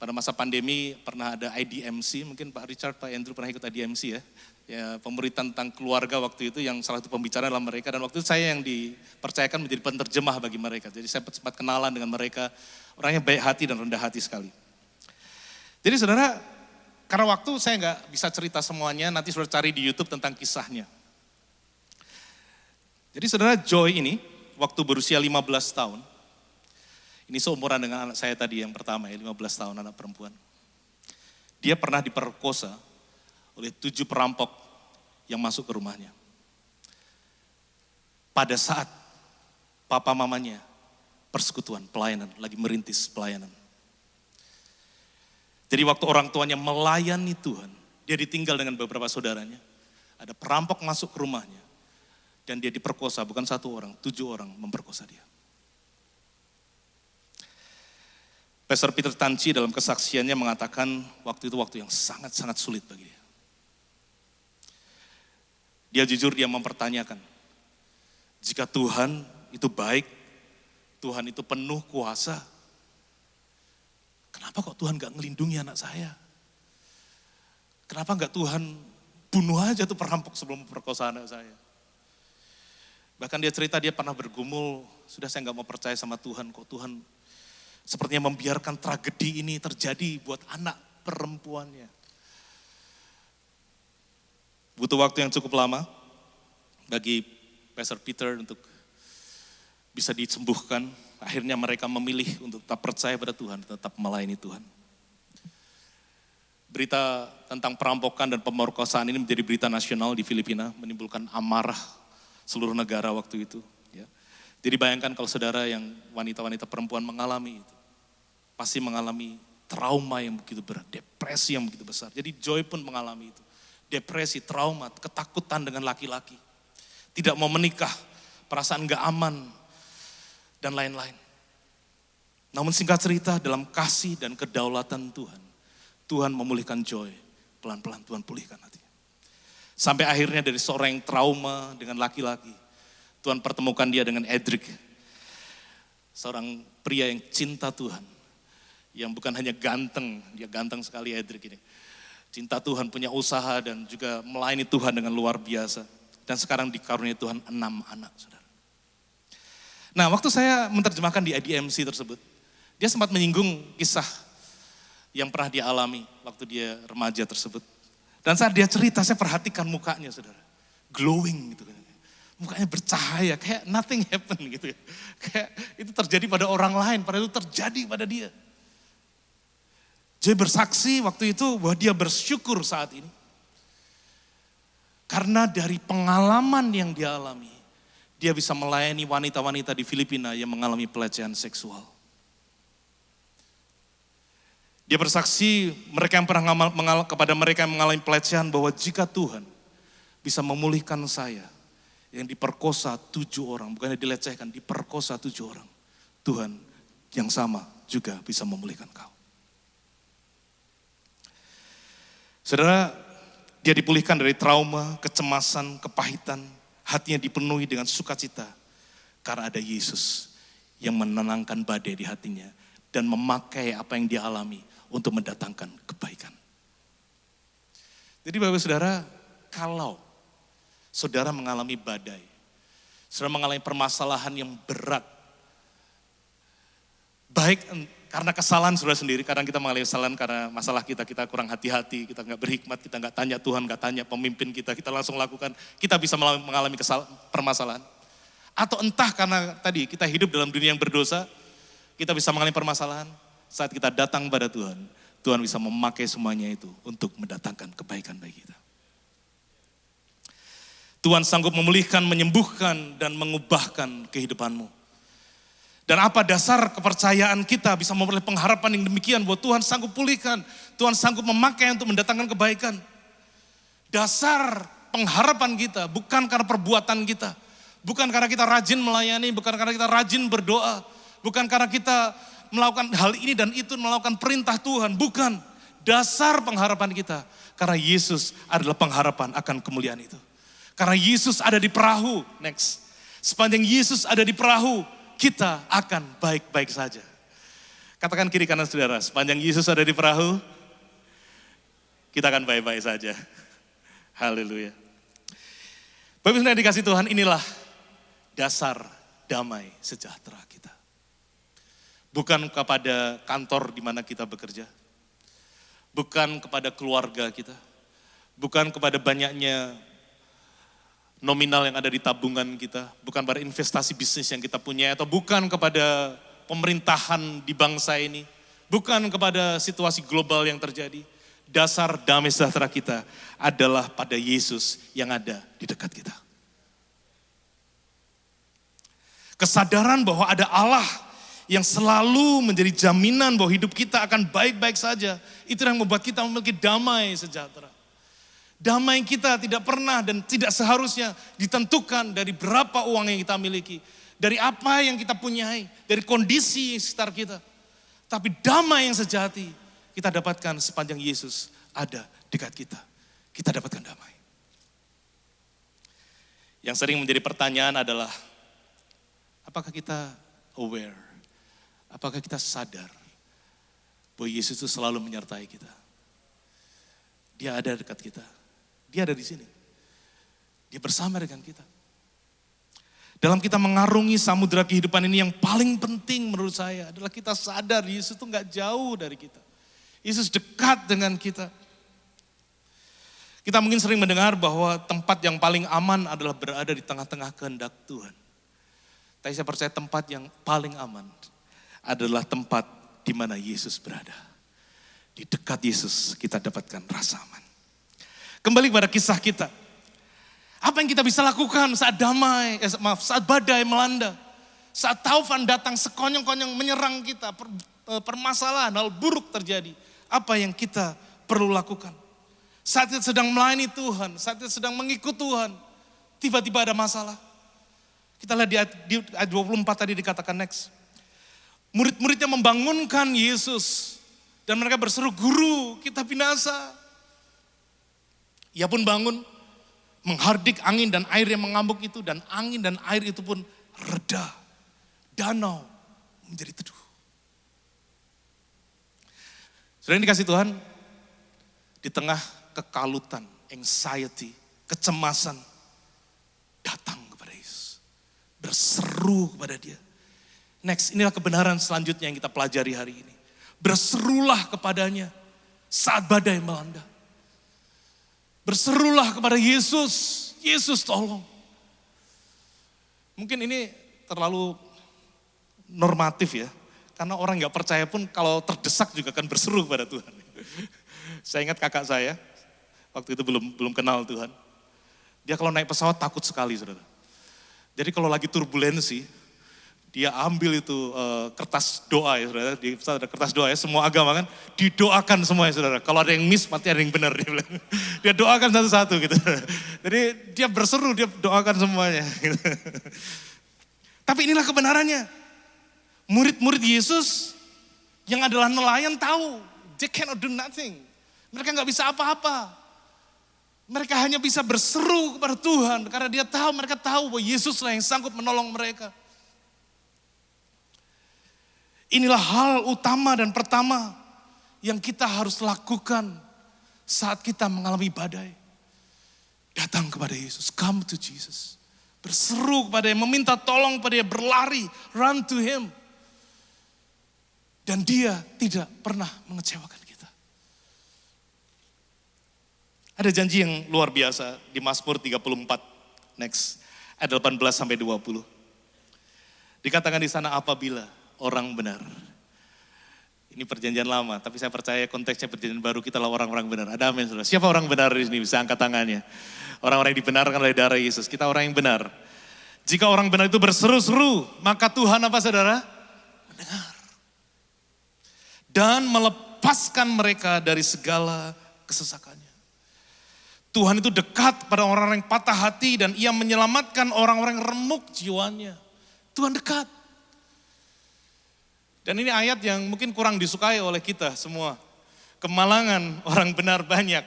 Pada masa pandemi pernah ada IDMC, mungkin Pak Richard, Pak Andrew pernah ikut IDMC ya. Ya, pemberitaan tentang keluarga waktu itu yang salah satu pembicara adalah mereka. Dan waktu itu saya yang dipercayakan menjadi penerjemah bagi mereka. Jadi saya sempat kenalan dengan mereka, orangnya baik hati dan rendah hati sekali. Jadi saudara, karena waktu saya nggak bisa cerita semuanya, nanti saudara cari di YouTube tentang kisahnya. Jadi saudara, Joy ini waktu berusia 15 tahun, ini seumuran dengan anak saya tadi yang pertama ya, 15 tahun anak perempuan. Dia pernah diperkosa oleh 7 perampok yang masuk ke rumahnya. Pada saat papa mamanya persekutuan, pelayanan, lagi merintis pelayanan. Jadi waktu orang tuanya melayani Tuhan, dia ditinggal dengan beberapa saudaranya. Ada perampok masuk ke rumahnya dan dia diperkosa, bukan 1 orang, 7 orang memperkosa dia. Pastor Peter Tanchi dalam kesaksiannya mengatakan waktu itu waktu yang sangat-sangat sulit bagi dia. Dia jujur, dia mempertanyakan, jika Tuhan itu baik, Tuhan itu penuh kuasa, kenapa kok Tuhan gak ngelindungi anak saya? Kenapa gak Tuhan bunuh aja tuh perampok sebelum memperkosa anak saya? Bahkan dia cerita dia pernah bergumul, sudah saya gak mau percaya sama Tuhan, kok Tuhan sepertinya membiarkan tragedi ini terjadi buat anak perempuannya. Butuh waktu yang cukup lama bagi Pastor Peter untuk bisa disembuhkan. Akhirnya mereka memilih untuk tetap percaya pada Tuhan, tetap melayani Tuhan. Berita tentang perampokan dan pemerkosaan ini menjadi berita nasional di Filipina, menimbulkan amarah seluruh negara waktu itu. Jadi bayangkan kalau saudara yang wanita-wanita perempuan mengalami itu, pasti mengalami trauma yang begitu berat, depresi yang begitu besar. Jadi Joy pun mengalami itu, depresi, trauma, ketakutan dengan laki-laki, tidak mau menikah, perasaan gak aman, dan lain-lain. Namun singkat cerita, dalam kasih dan kedaulatan Tuhan, Tuhan memulihkan Joy, pelan-pelan Tuhan pulihkan hatinya. Sampai akhirnya dari seorang yang trauma dengan laki-laki, Tuhan pertemukan dia dengan Edric, seorang pria yang cinta Tuhan, yang bukan hanya ganteng, dia ganteng sekali Edric ini. Cinta Tuhan, punya usaha dan juga melayani Tuhan dengan luar biasa. Dan sekarang dikaruniai Tuhan 6 anak, saudara. Nah, waktu saya menerjemahkan di IDMC tersebut, dia sempat menyinggung kisah yang pernah dia alami waktu dia remaja tersebut. Dan saat dia cerita, saya perhatikan mukanya, saudara. glowing gitu. Mukanya bercahaya, kayak nothing happen gitu ya. Kayak itu terjadi pada orang lain, padahal itu terjadi pada dia. Joy bersaksi waktu itu bahwa dia bersyukur saat ini. Karena dari pengalaman yang dia alami, dia bisa melayani wanita-wanita di Filipina yang mengalami pelecehan seksual. Dia bersaksi kepada mereka yang mengalami pelecehan bahwa jika Tuhan bisa memulihkan saya yang diperkosa 7 orang, bukannya dilecehkan, diperkosa 7 orang. Tuhan yang sama juga bisa memulihkan kau. Saudara, dia dipulihkan dari trauma, kecemasan, kepahitan, hatinya dipenuhi dengan sukacita karena ada Yesus yang menenangkan badai di hatinya dan memakai apa yang dia alami untuk mendatangkan kebaikan. Jadi Bapak Saudara, kalau saudara mengalami badai, saudara mengalami permasalahan yang berat, baik karena kesalahan saudara sendiri, kadang kita mengalami kesalahan karena masalah kita kurang hati-hati, kita nggak berhikmat, kita nggak tanya Tuhan, nggak tanya pemimpin kita langsung lakukan, kita bisa mengalami permasalahan. Atau entah karena tadi kita hidup dalam dunia yang berdosa, kita bisa mengalami permasalahan, saat kita datang pada Tuhan, Tuhan bisa memakai semuanya itu untuk mendatangkan kebaikan bagi kita. Tuhan sanggup memulihkan, menyembuhkan, dan mengubahkan kehidupanmu. Dan apa dasar kepercayaan kita bisa memperoleh pengharapan yang demikian bahwa Tuhan sanggup pulihkan, Tuhan sanggup memakai untuk mendatangkan kebaikan. Dasar pengharapan kita bukan karena perbuatan kita, bukan karena kita rajin melayani, bukan karena kita rajin berdoa, bukan karena kita melakukan hal ini dan itu, melakukan perintah Tuhan, bukan. Dasar pengharapan kita karena Yesus adalah pengharapan akan kemuliaan itu. Karena Yesus ada di perahu, next. Sepanjang Yesus ada di perahu, kita akan baik-baik saja. Katakan kiri kanan saudara, sepanjang Yesus ada di perahu, kita akan baik-baik saja. Haleluya. Bapak Ibu dikasih Tuhan, inilah dasar damai sejahtera kita. Bukan kepada kantor di mana kita bekerja, bukan kepada keluarga kita, bukan kepada banyaknya nominal yang ada di tabungan kita, bukan pada investasi bisnis yang kita punya, atau bukan kepada pemerintahan di bangsa ini, bukan kepada situasi global yang terjadi. Dasar damai sejahtera kita adalah pada Yesus yang ada di dekat kita. Kesadaran bahwa ada Allah yang selalu menjadi jaminan bahwa hidup kita akan baik-baik saja, itu yang membuat kita memiliki damai sejahtera. Damai kita tidak pernah dan tidak seharusnya ditentukan dari berapa uang yang kita miliki, dari apa yang kita punyai, dari kondisi sekitar kita. Tapi damai yang sejati kita dapatkan sepanjang Yesus ada dekat kita. Kita dapatkan damai. Yang sering menjadi pertanyaan adalah, apakah kita aware, apakah kita sadar bahwa Yesus itu selalu menyertai kita. Dia ada dekat kita. Dia ada di sini. Dia bersama dengan kita. Dalam kita mengarungi samudera kehidupan ini yang paling penting menurut saya adalah kita sadar Yesus itu gak jauh dari kita. Yesus dekat dengan kita. Kita mungkin sering mendengar bahwa tempat yang paling aman adalah berada di tengah-tengah kehendak Tuhan. Tapi saya percaya tempat yang paling aman adalah tempat di mana Yesus berada. Di dekat Yesus kita dapatkan rasa aman. Kembali kepada kisah kita. Apa yang kita bisa lakukan saat saat badai melanda. Saat taufan datang sekonyong-konyong menyerang kita. Permasalahan, hal buruk terjadi. Apa yang kita perlu lakukan? Saat kita sedang melayani Tuhan, saat kita sedang mengikut Tuhan. Tiba-tiba ada masalah. Kita lihat di ayat 24 tadi dikatakan next. Murid-muridnya membangunkan Yesus. Dan mereka berseru, Guru, kita binasa. Ia pun bangun, menghardik angin dan air yang mengamuk itu, dan angin dan air itu pun reda. Danau menjadi teduh. Saudara yang dikasih Tuhan, di tengah kekalutan, anxiety, kecemasan, datang kepada Yesus. Berseru kepada dia. Next, inilah kebenaran selanjutnya yang kita pelajari hari ini. Berserulah kepadanya saat badai melanda. Berserulah kepada Yesus Yesus tolong. Mungkin ini terlalu normatif ya. Karena orang nggak percaya pun kalau terdesak juga akan berseru kepada Tuhan. Saya ingat kakak saya, waktu itu belum kenal Tuhan. Dia kalau naik pesawat takut sekali, saudara. Jadi kalau lagi turbulensi, dia ambil itu kertas doa ya saudara. Di pesawat ada kertas doa ya, semua agama kan. Didoakan semuanya saudara. Kalau ada yang miss, pasti ada yang benar. Dia bilang. Dia doakan satu-satu gitu. Jadi dia berseru, dia doakan semuanya. Gitu. Tapi inilah kebenarannya. Murid-murid Yesus yang adalah nelayan tahu, they cannot do nothing. Mereka nggak bisa apa-apa. Mereka hanya bisa berseru kepada Tuhan karena mereka tahu bahwa Yesuslah yang sanggup menolong mereka. Inilah hal utama dan pertama yang kita harus lakukan saat kita mengalami badai. Datang kepada Yesus, come to Jesus. Berseru kepada Dia, meminta tolong kepada Dia, berlari, run to Him. Dan Dia tidak pernah mengecewakan kita. Ada janji yang luar biasa di Mazmur 34, next, ayat 18 sampai 20. Dikatakan di sana apabila orang benar. Ini perjanjian lama, tapi saya percaya konteksnya perjanjian baru, kita lah orang-orang benar. Ada amin saudara. Siapa orang benar di sini? Bisa angkat tangannya. Orang-orang yang dibenarkan oleh darah Yesus. Kita orang yang benar. Jika orang benar itu berseru-seru, maka Tuhan apa saudara? Mendengar. Dan melepaskan mereka dari segala kesesakannya. Tuhan itu dekat pada orang-orang yang patah hati dan Ia menyelamatkan orang-orang yang remuk jiwanya. Tuhan dekat. Dan ini ayat yang mungkin kurang disukai oleh kita semua. Kemalangan orang benar banyak.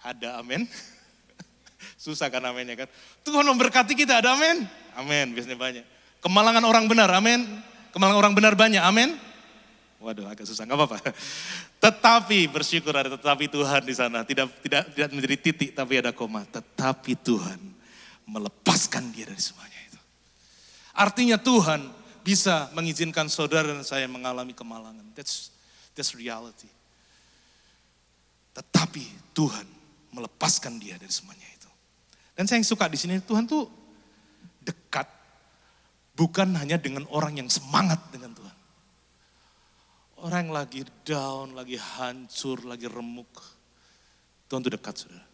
Ada amin. Susah kan aminnya kan. Tuhan memberkati kita, ada amin. Amin, biasanya banyak. Kemalangan orang benar, amin. Kemalangan orang benar banyak, amin. Waduh, agak susah, gak apa-apa. Tetapi bersyukur ada tetapi Tuhan di sana. Tidak menjadi titik, tapi ada koma. Tetapi Tuhan melepaskan dia dari semuanya itu. Artinya Tuhan bisa mengizinkan saudara dan saya mengalami kemalangan. That's reality. Tetapi Tuhan melepaskan dia dari semuanya itu. Dan saya yang suka di sini, Tuhan tuh dekat. Bukan hanya dengan orang yang semangat dengan Tuhan. Orang yang lagi down, lagi hancur, lagi remuk. Tuhan itu dekat, saudara.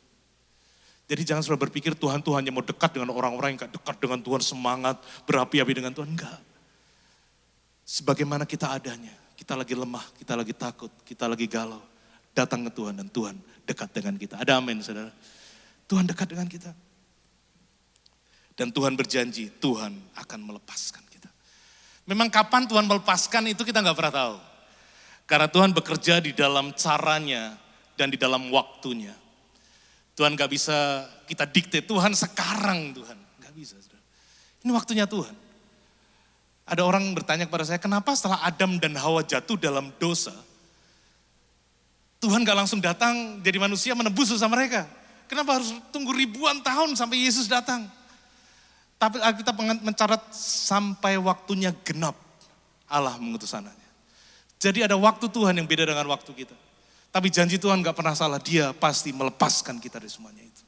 Jadi jangan saudara berpikir Tuhan hanya mau dekat dengan orang-orang yang gak dekat dengan Tuhan, semangat, berapi-api dengan Tuhan. Enggak. Sebagaimana kita adanya, kita lagi lemah, kita lagi takut, kita lagi galau. Datang ke Tuhan dan Tuhan dekat dengan kita. Ada amin, saudara. Tuhan dekat dengan kita. Dan Tuhan berjanji, Tuhan akan melepaskan kita. Memang kapan Tuhan melepaskan itu kita gak pernah tahu. Karena Tuhan bekerja di dalam caranya dan di dalam waktunya. Tuhan gak bisa kita dikte, Tuhan sekarang Tuhan. Gak bisa, saudara. Ini waktunya Tuhan. Ada orang bertanya kepada saya, kenapa setelah Adam dan Hawa jatuh dalam dosa, Tuhan gak langsung datang jadi manusia menebus dosa mereka. Kenapa harus tunggu ribuan tahun sampai Yesus datang? Tapi kita mencatat sampai waktunya genap Allah mengutus anaknya. Jadi ada waktu Tuhan yang beda dengan waktu kita. Tapi janji Tuhan gak pernah salah, Dia pasti melepaskan kita dari semuanya itu.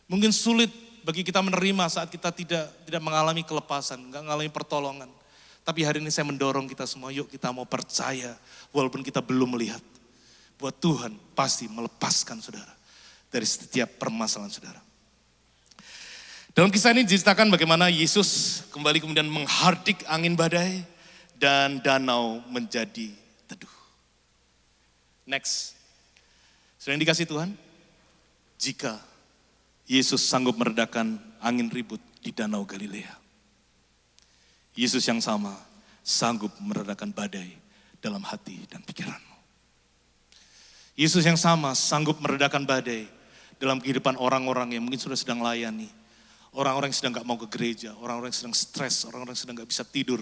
Mungkin sulit bagi kita menerima saat kita tidak mengalami kelepasan, gak mengalami pertolongan. Tapi hari ini saya mendorong kita semua, yuk kita mau percaya walaupun kita belum melihat. Bahwa Tuhan pasti melepaskan saudara dari setiap permasalahan saudara. Dalam kisah ini diceritakan bagaimana Yesus kembali kemudian menghardik angin badai dan danau menjadi teduh. Next. Sudah yang dikasih Tuhan? Jika Yesus sanggup meredakan angin ribut di danau Galilea. Yesus yang sama sanggup meredakan badai dalam hati dan pikiranmu. Yesus yang sama sanggup meredakan badai dalam kehidupan orang-orang yang mungkin sudah sedang layani. Orang-orang yang sedang gak mau ke gereja, orang-orang yang sedang stres, orang-orang yang sedang gak bisa tidur.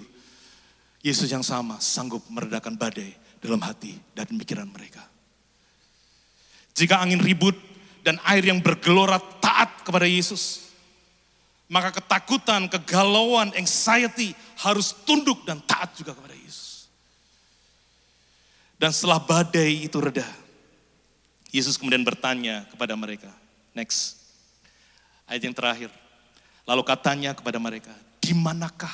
Yesus yang sama sanggup meredakan badai dalam hati dan pikiran mereka. Jika angin ribut dan air yang bergelora taat kepada Yesus, maka ketakutan, kegalauan, anxiety harus tunduk dan taat juga kepada Yesus. Dan setelah badai itu reda, Yesus kemudian bertanya kepada mereka, Next. Ayat yang terakhir. Lalu katanya kepada mereka, di manakah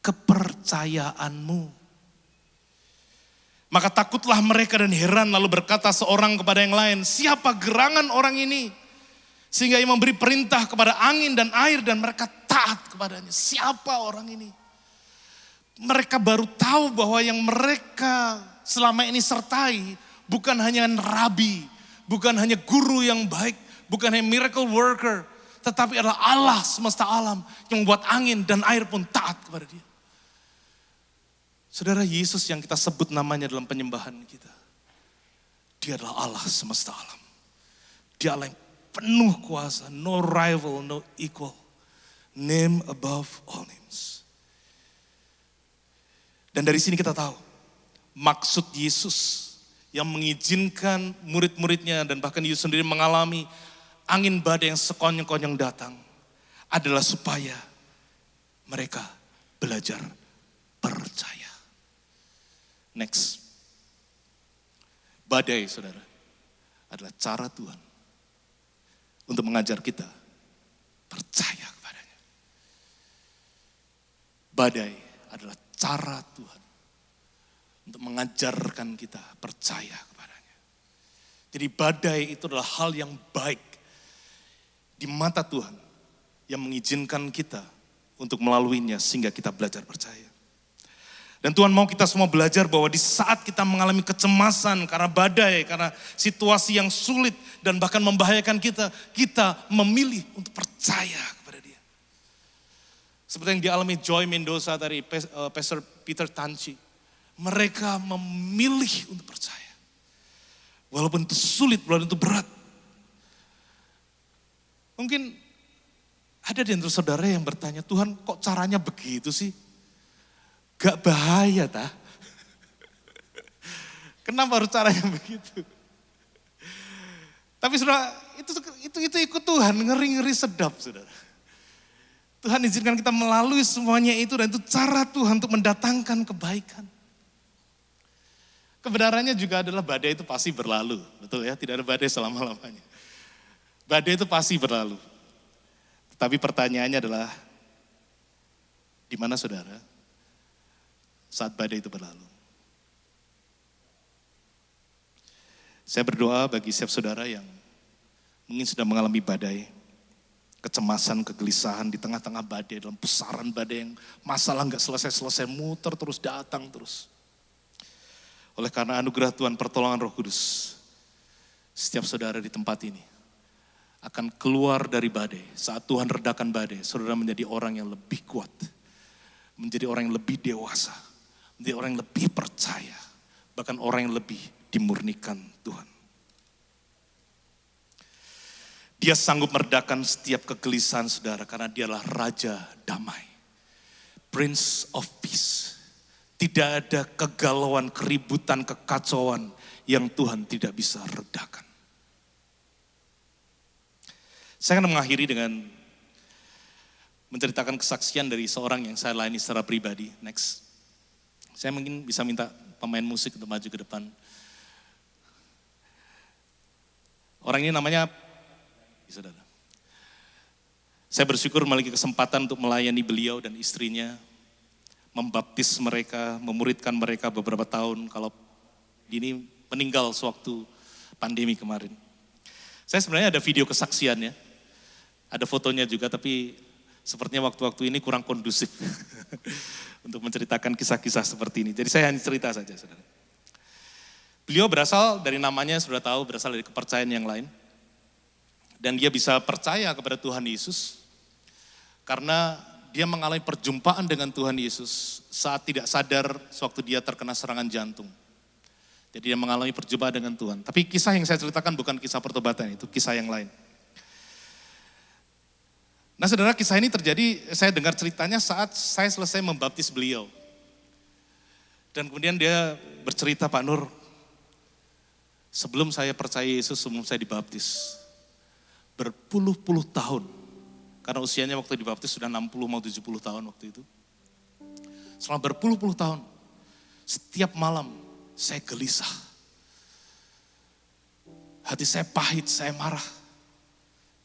kepercayaanmu? Maka takutlah mereka dan heran, lalu berkata seorang kepada yang lain, siapa gerangan orang ini? Sehingga ia memberi perintah kepada angin dan air dan mereka taat kepadanya. Siapa orang ini? Mereka baru tahu bahwa yang mereka selama ini sertai bukan hanya rabi, bukan hanya guru yang baik, bukan hanya miracle worker, tetapi adalah Allah semesta alam yang membuat angin dan air pun taat kepada dia. Saudara, Yesus yang kita sebut namanya dalam penyembahan kita, dia adalah Allah semesta alam. Dia Allah yang penuh kuasa, no rival, no equal, name above all names. Dan dari sini kita tahu, maksud Yesus yang mengizinkan murid-muridnya dan bahkan Yesus sendiri mengalami angin badai yang sekonyong-konyong datang adalah supaya mereka belajar percaya. Next. Badai, saudara, adalah cara Tuhan untuk mengajar kita percaya kepadanya. Badai adalah cara Tuhan untuk mengajarkan kita percaya kepadanya. Jadi badai itu adalah hal yang baik di mata Tuhan yang mengizinkan kita untuk melaluinya sehingga kita belajar percaya. Dan Tuhan mau kita semua belajar bahwa di saat kita mengalami kecemasan karena badai, karena situasi yang sulit dan bahkan membahayakan kita, kita memilih untuk percaya kepada Dia. Seperti yang dialami Joy Mendoza dari Pastor Peter Tanci. Mereka memilih untuk percaya. Walaupun itu sulit, walaupun itu berat. Mungkin ada di antara saudara yang bertanya, Tuhan kok caranya begitu sih? Gak bahaya tah? Kenapa harus caranya begitu? Tapi saudara, itu ikut Tuhan, ngeri-ngeri sedap saudara. Tuhan izinkan kita melalui semuanya itu dan itu cara Tuhan untuk mendatangkan kebaikan. Kebenarannya juga adalah badai itu pasti berlalu, betul ya? Tidak ada badai selama-lamanya. Badai itu pasti berlalu. Tetapi pertanyaannya adalah, di mana saudara saat badai itu berlalu? Saya berdoa bagi setiap saudara yang mungkin sudah mengalami badai, kecemasan, kegelisahan di tengah-tengah badai, dalam pusaran badai yang masalah nggak selesai-selesai, muter terus, datang terus. Oleh karena anugerah Tuhan, pertolongan Roh Kudus, setiap saudara di tempat ini akan keluar dari badai. Saat Tuhan redakan badai, saudara menjadi orang yang lebih kuat, menjadi orang yang lebih dewasa, menjadi orang yang lebih percaya, bahkan orang yang lebih dimurnikan Tuhan. Dia sanggup meredakan setiap kegelisahan saudara karena dialah Raja Damai, Prince of Peace. Tidak ada kegalauan, keributan, kekacauan yang Tuhan tidak bisa redakan. Saya akan mengakhiri dengan menceritakan kesaksian dari seorang yang saya layani secara pribadi. Next. Saya mungkin bisa minta pemain musik untuk maju ke depan. Orang ini namanya, saudara. Saya bersyukur memiliki kesempatan untuk melayani beliau dan istrinya, membaptis mereka, memuridkan mereka beberapa tahun, kalau ini meninggal sewaktu pandemi kemarin. Saya sebenarnya ada video kesaksiannya, ada fotonya juga, tapi sepertinya waktu-waktu ini kurang kondusif untuk menceritakan kisah-kisah seperti ini. Jadi saya hanya cerita saja, saudara. Beliau berasal dari namanya, sudah tahu, berasal dari kepercayaan yang lain. Dan dia bisa percaya kepada Tuhan Yesus karena dia mengalami perjumpaan dengan Tuhan Yesus saat tidak sadar sewaktu dia terkena serangan jantung. Jadi dia mengalami perjumpaan dengan Tuhan. Tapi kisah yang saya ceritakan bukan kisah pertobatan, itu kisah yang lain. Nah saudara, kisah ini terjadi, saya dengar ceritanya saat saya selesai membaptis beliau. Dan kemudian dia bercerita, Pak Nur, sebelum saya percaya Yesus, sebelum saya dibaptis, berpuluh-puluh tahun, karena usianya waktu dibaptis sudah 60 mau 70 tahun waktu itu. Selama berpuluh-puluh tahun, setiap malam saya gelisah. Hati saya pahit, saya marah.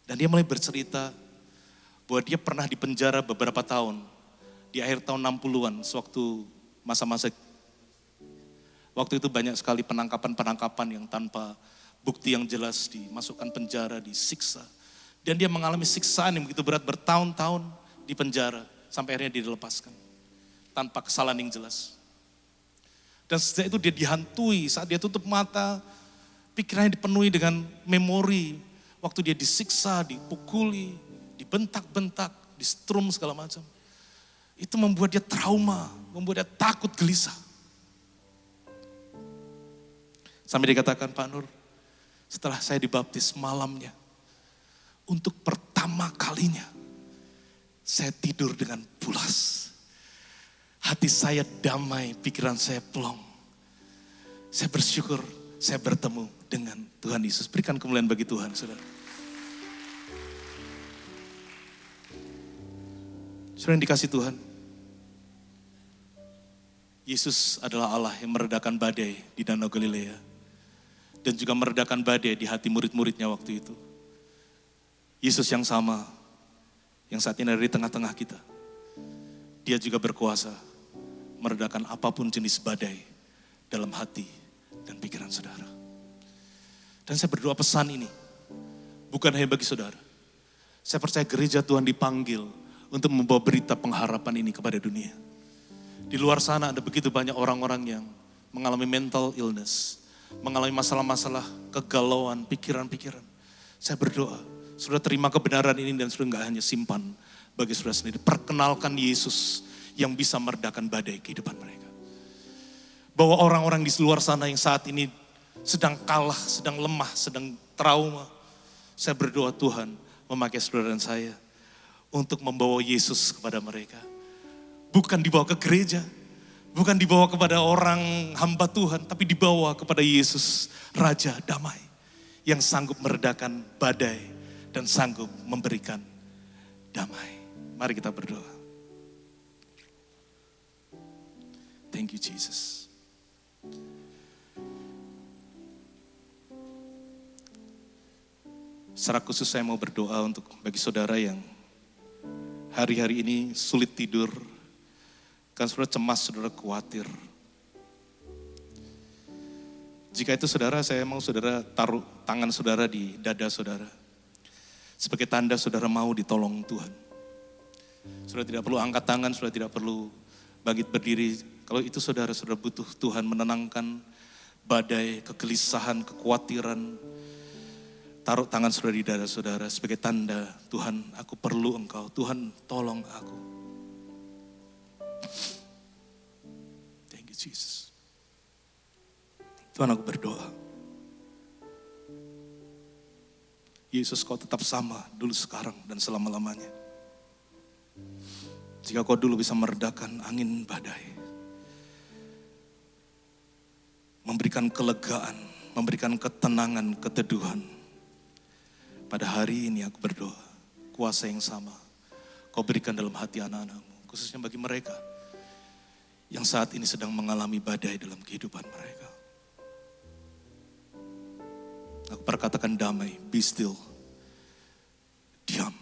Dan dia mulai bercerita bahwa dia pernah dipenjara beberapa tahun. Di akhir tahun 60-an, sewaktu masa-masa. Waktu itu banyak sekali penangkapan-penangkapan yang tanpa bukti yang jelas, dimasukkan penjara, disiksa. Dan dia mengalami siksaan yang begitu berat bertahun-tahun di penjara. Sampai akhirnya dia dilepaskan. Tanpa kesalahan yang jelas. Dan sejak itu dia dihantui, saat dia tutup mata, pikirannya dipenuhi dengan memori. Waktu dia disiksa, dipukuli, dibentak-bentak, di-strum segala macam. Itu membuat dia trauma, membuat dia takut, gelisah. Sampai dikatakan, Pak Nur, setelah saya dibaptis malamnya, untuk pertama kalinya, saya tidur dengan pulas. Hati saya damai, pikiran saya plong. Saya bersyukur, saya bertemu dengan Tuhan Yesus. Berikan kemuliaan bagi Tuhan, saudara. Saudara yang dikasih Tuhan, Yesus adalah Allah yang meredakan badai di Danau Galilea. Dan juga meredakan badai di hati murid-muridnya waktu itu. Yesus yang sama, yang saat ini ada di tengah-tengah kita. Dia juga berkuasa meredakan apapun jenis badai dalam hati dan pikiran saudara. Dan saya berdoa pesan ini, bukan hanya bagi saudara. Saya percaya gereja Tuhan dipanggil untuk membawa berita pengharapan ini kepada dunia. Di luar sana ada begitu banyak orang-orang yang mengalami mental illness, mengalami masalah-masalah, kegalauan, pikiran-pikiran. Saya berdoa, saudara terima kebenaran ini dan saudara enggak hanya simpan bagi saudara sendiri. Perkenalkan Yesus yang bisa meredakan badai kehidupan mereka. Bahwa orang-orang di luar sana yang saat ini sedang kalah, sedang lemah, sedang trauma. Saya berdoa Tuhan memakai saudara dan saya untuk membawa Yesus kepada mereka. Bukan dibawa ke gereja, bukan dibawa kepada orang hamba Tuhan, tapi dibawa kepada Yesus, Raja Damai, yang sanggup meredakan badai dan sanggup memberikan damai. Mari kita berdoa. Thank you Jesus. Secara khusus saya mau berdoa untuk bagi saudara yang hari-hari ini sulit tidur, kan saudara cemas, saudara khawatir. Jika itu saudara, saya mau saudara taruh tangan saudara di dada saudara. Sebagai tanda saudara mau ditolong Tuhan. Saudara tidak perlu angkat tangan, saudara tidak perlu bangkit berdiri. Kalau itu saudara butuh Tuhan menenangkan badai, kegelisahan, kekhawatiran. Taruh tangan saudara di dada saudara sebagai tanda, Tuhan aku perlu Engkau, Tuhan tolong aku. Thank you Jesus. Tuhan aku berdoa. Yesus kau tetap sama dulu sekarang dan selama-lamanya. Jika kau dulu bisa meredakan angin badai. Memberikan kelegaan, memberikan ketenangan, keteduhan. Pada hari ini aku berdoa, kuasa yang sama kau berikan dalam hati anak-anakmu. Khususnya bagi mereka yang saat ini sedang mengalami badai dalam kehidupan mereka. Aku perkatakan damai, be still, diam,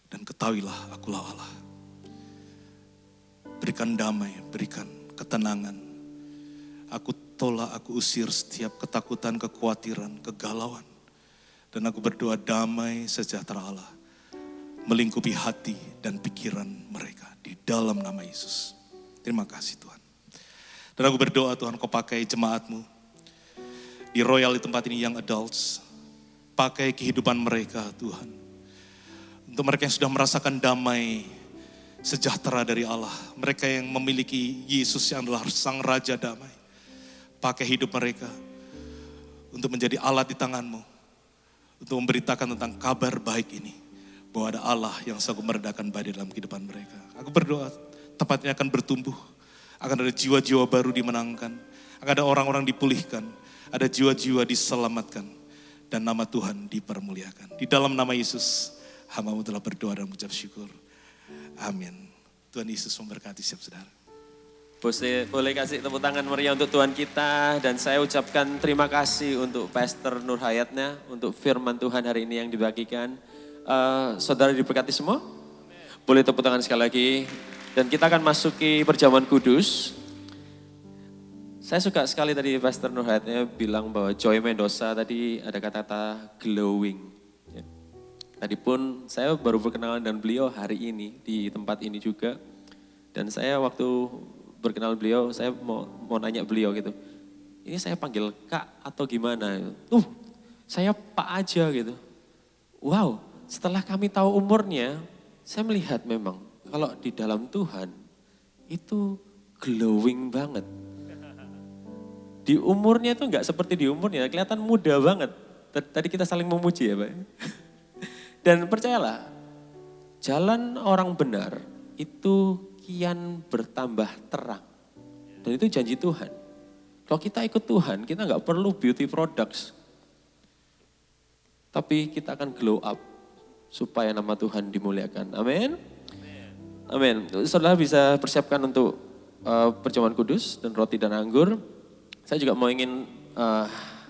dan ketahuilah akulah Allah. Berikan damai, berikan ketenangan. Aku tolak, aku usir setiap ketakutan, kekhawatiran, kegalauan. Dan aku berdoa damai sejahtera Allah melingkupi hati dan pikiran mereka di dalam nama Yesus. Terima kasih Tuhan. Dan aku berdoa Tuhan kau pakai jemaatmu di Royal di tempat ini yang adults. Pakai kehidupan mereka Tuhan. Untuk mereka yang sudah merasakan damai sejahtera dari Allah. Mereka yang memiliki Yesus yang adalah Sang Raja Damai. Pakai hidup mereka untuk menjadi alat di tanganmu. Untuk memberitakan tentang kabar baik ini. Bahwa ada Allah yang sanggup meredakan badai dalam kehidupan mereka. Aku berdoa tempatnya akan bertumbuh. Akan ada jiwa-jiwa baru dimenangkan. Akan ada orang-orang dipulihkan. Ada jiwa-jiwa diselamatkan. Dan nama Tuhan dipermuliakan. Di dalam nama Yesus, hamba-Mu telah berdoa dan mengucap syukur. Amin. Tuhan Yesus memberkati setiap saudara. Boleh kasih tepuk tangan meriah untuk Tuhan kita. Dan saya ucapkan terima kasih untuk Pastor Nur Hayatnya, untuk firman Tuhan hari ini yang dibagikan. Saudara diberkati semua? Boleh tepuk tangan sekali lagi. Dan kita akan masuki perjamuan kudus. Saya suka sekali tadi Pastor Nur Hayatnya bilang bahwa Joy Mendoza tadi ada kata-kata glowing. Ya. Tadi pun saya baru berkenalan dengan beliau hari ini di tempat ini juga. Dan saya waktu berkenal beliau, saya mau nanya beliau gitu. Ini saya panggil Kak atau gimana? Saya Pak aja gitu. Wow, setelah kami tahu umurnya, saya melihat memang kalau di dalam Tuhan itu glowing banget. Di umurnya itu enggak seperti di umurnya, kelihatan muda banget. Tadi kita saling memuji ya Pak. Dan percayalah, jalan orang benar itu kian bertambah terang. Dan itu janji Tuhan. Kalau kita ikut Tuhan, kita enggak perlu beauty products. Tapi kita akan glow up supaya nama Tuhan dimuliakan. Amin. Amin. Saudara bisa persiapkan untuk perjamuan kudus dan roti dan anggur. Saya juga mau ingin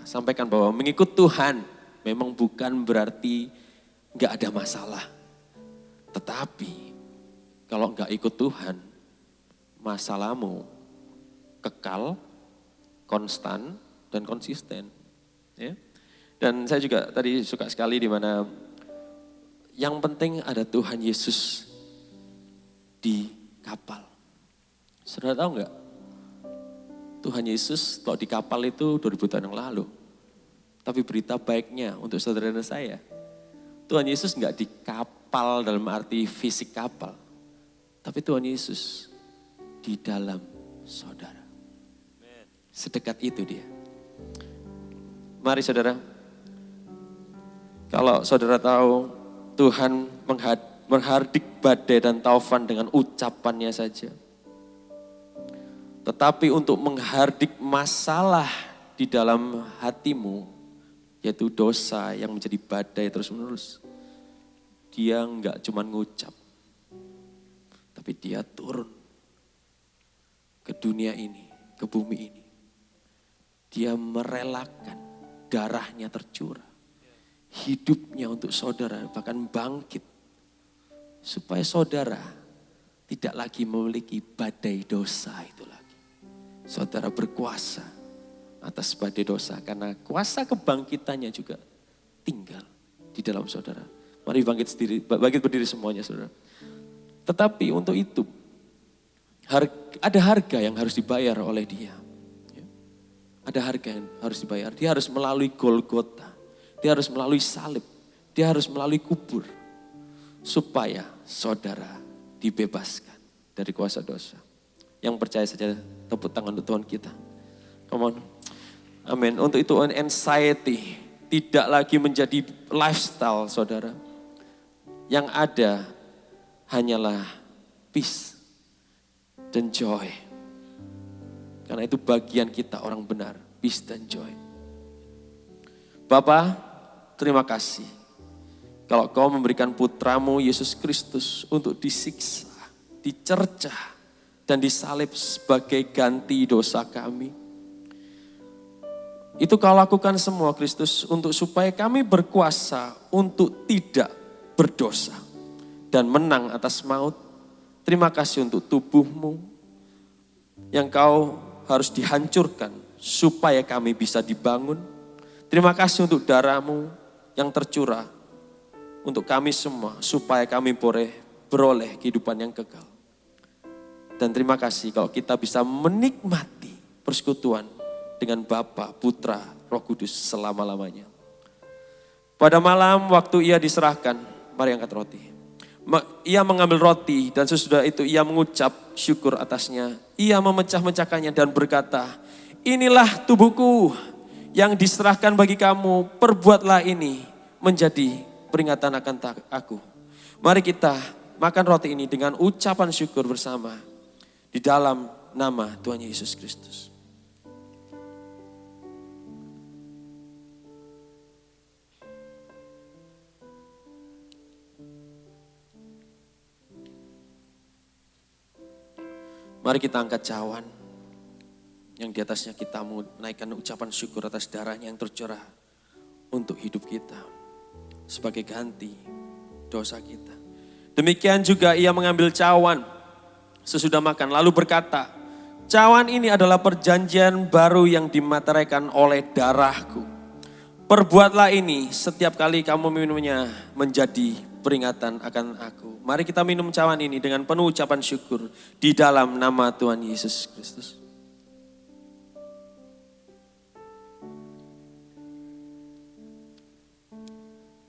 sampaikan bahwa mengikut Tuhan memang bukan berarti nggak ada masalah. Tetapi kalau nggak ikut Tuhan, masalahmu kekal, konstan, dan konsisten. Ya. Dan saya juga tadi suka sekali di mana yang penting ada Tuhan Yesus di kapal. Saudara tahu nggak? Tuhan Yesus kalau di kapal itu 2000 tahun yang lalu. Tapi berita baiknya untuk saudara dan saya, Tuhan Yesus nggak di kapal dalam arti fisik kapal. Tapi Tuhan Yesus di dalam saudara. Sedekat itu dia. Mari saudara, kalau saudara tahu Tuhan menghardik badai dan taufan dengan ucapannya saja. Tetapi untuk menghardik masalah di dalam hatimu, yaitu dosa yang menjadi badai terus menerus. Dia enggak cuma ngucap, tapi dia turun ke dunia ini, ke bumi ini. Dia merelakan darahnya tercurah. Hidupnya untuk saudara bahkan bangkit. Supaya saudara tidak lagi memiliki badai dosa itu lagi. Saudara berkuasa atas badai dosa karena kuasa kebangkitannya juga tinggal di dalam saudara. Mari bangkit berdiri semuanya saudara. Tetapi untuk itu ada harga yang harus dibayar oleh dia. Ada harga yang harus dibayar. Dia harus melalui Golgota. Dia harus melalui salib. Dia harus melalui kubur. Supaya saudara dibebaskan dari kuasa dosa. Yang percaya saja tepuk tangan untuk Tuhan kita. Come on. Amin. Untuk itu anxiety tidak lagi menjadi lifestyle saudara. Yang ada hanyalah peace dan joy. Karena itu bagian kita orang benar, peace dan joy. Bapa, terima kasih. Kalau kau memberikan putramu Yesus Kristus untuk disiksa, dicercah, dan disalib sebagai ganti dosa kami. Itu kau lakukan semua Kristus untuk supaya kami berkuasa untuk tidak berdosa dan menang atas maut. Terima kasih untuk tubuhmu yang kau harus dihancurkan supaya kami bisa dibangun. Terima kasih untuk darahmu yang tercurah untuk kami semua supaya kami beroleh kehidupan yang kekal. Dan terima kasih kalau kita bisa menikmati persekutuan dengan Bapa, Putra, Roh Kudus selama-lamanya. Pada malam waktu ia diserahkan, mari angkat roti. Ia mengambil roti dan sesudah itu ia mengucap syukur atasnya. Ia memecah-mecahkannya dan berkata, inilah tubuhku yang diserahkan bagi kamu, perbuatlah ini menjadi peringatan akan aku. Mari kita makan roti ini dengan ucapan syukur bersama. Di dalam nama Tuhan Yesus Kristus. Mari kita angkat cawan yang di atasnya kita menaikkan ucapan syukur atas darahnya yang tercurah untuk hidup kita sebagai ganti dosa kita. Demikian juga ia mengambil cawan sesudah makan lalu berkata, cawan ini adalah perjanjian baru yang dimateraikan oleh darahku. Perbuatlah ini setiap kali kamu minumnya menjadi peringatan akan aku. Mari kita minum cawan ini dengan penuh ucapan syukur di dalam nama Tuhan Yesus Kristus.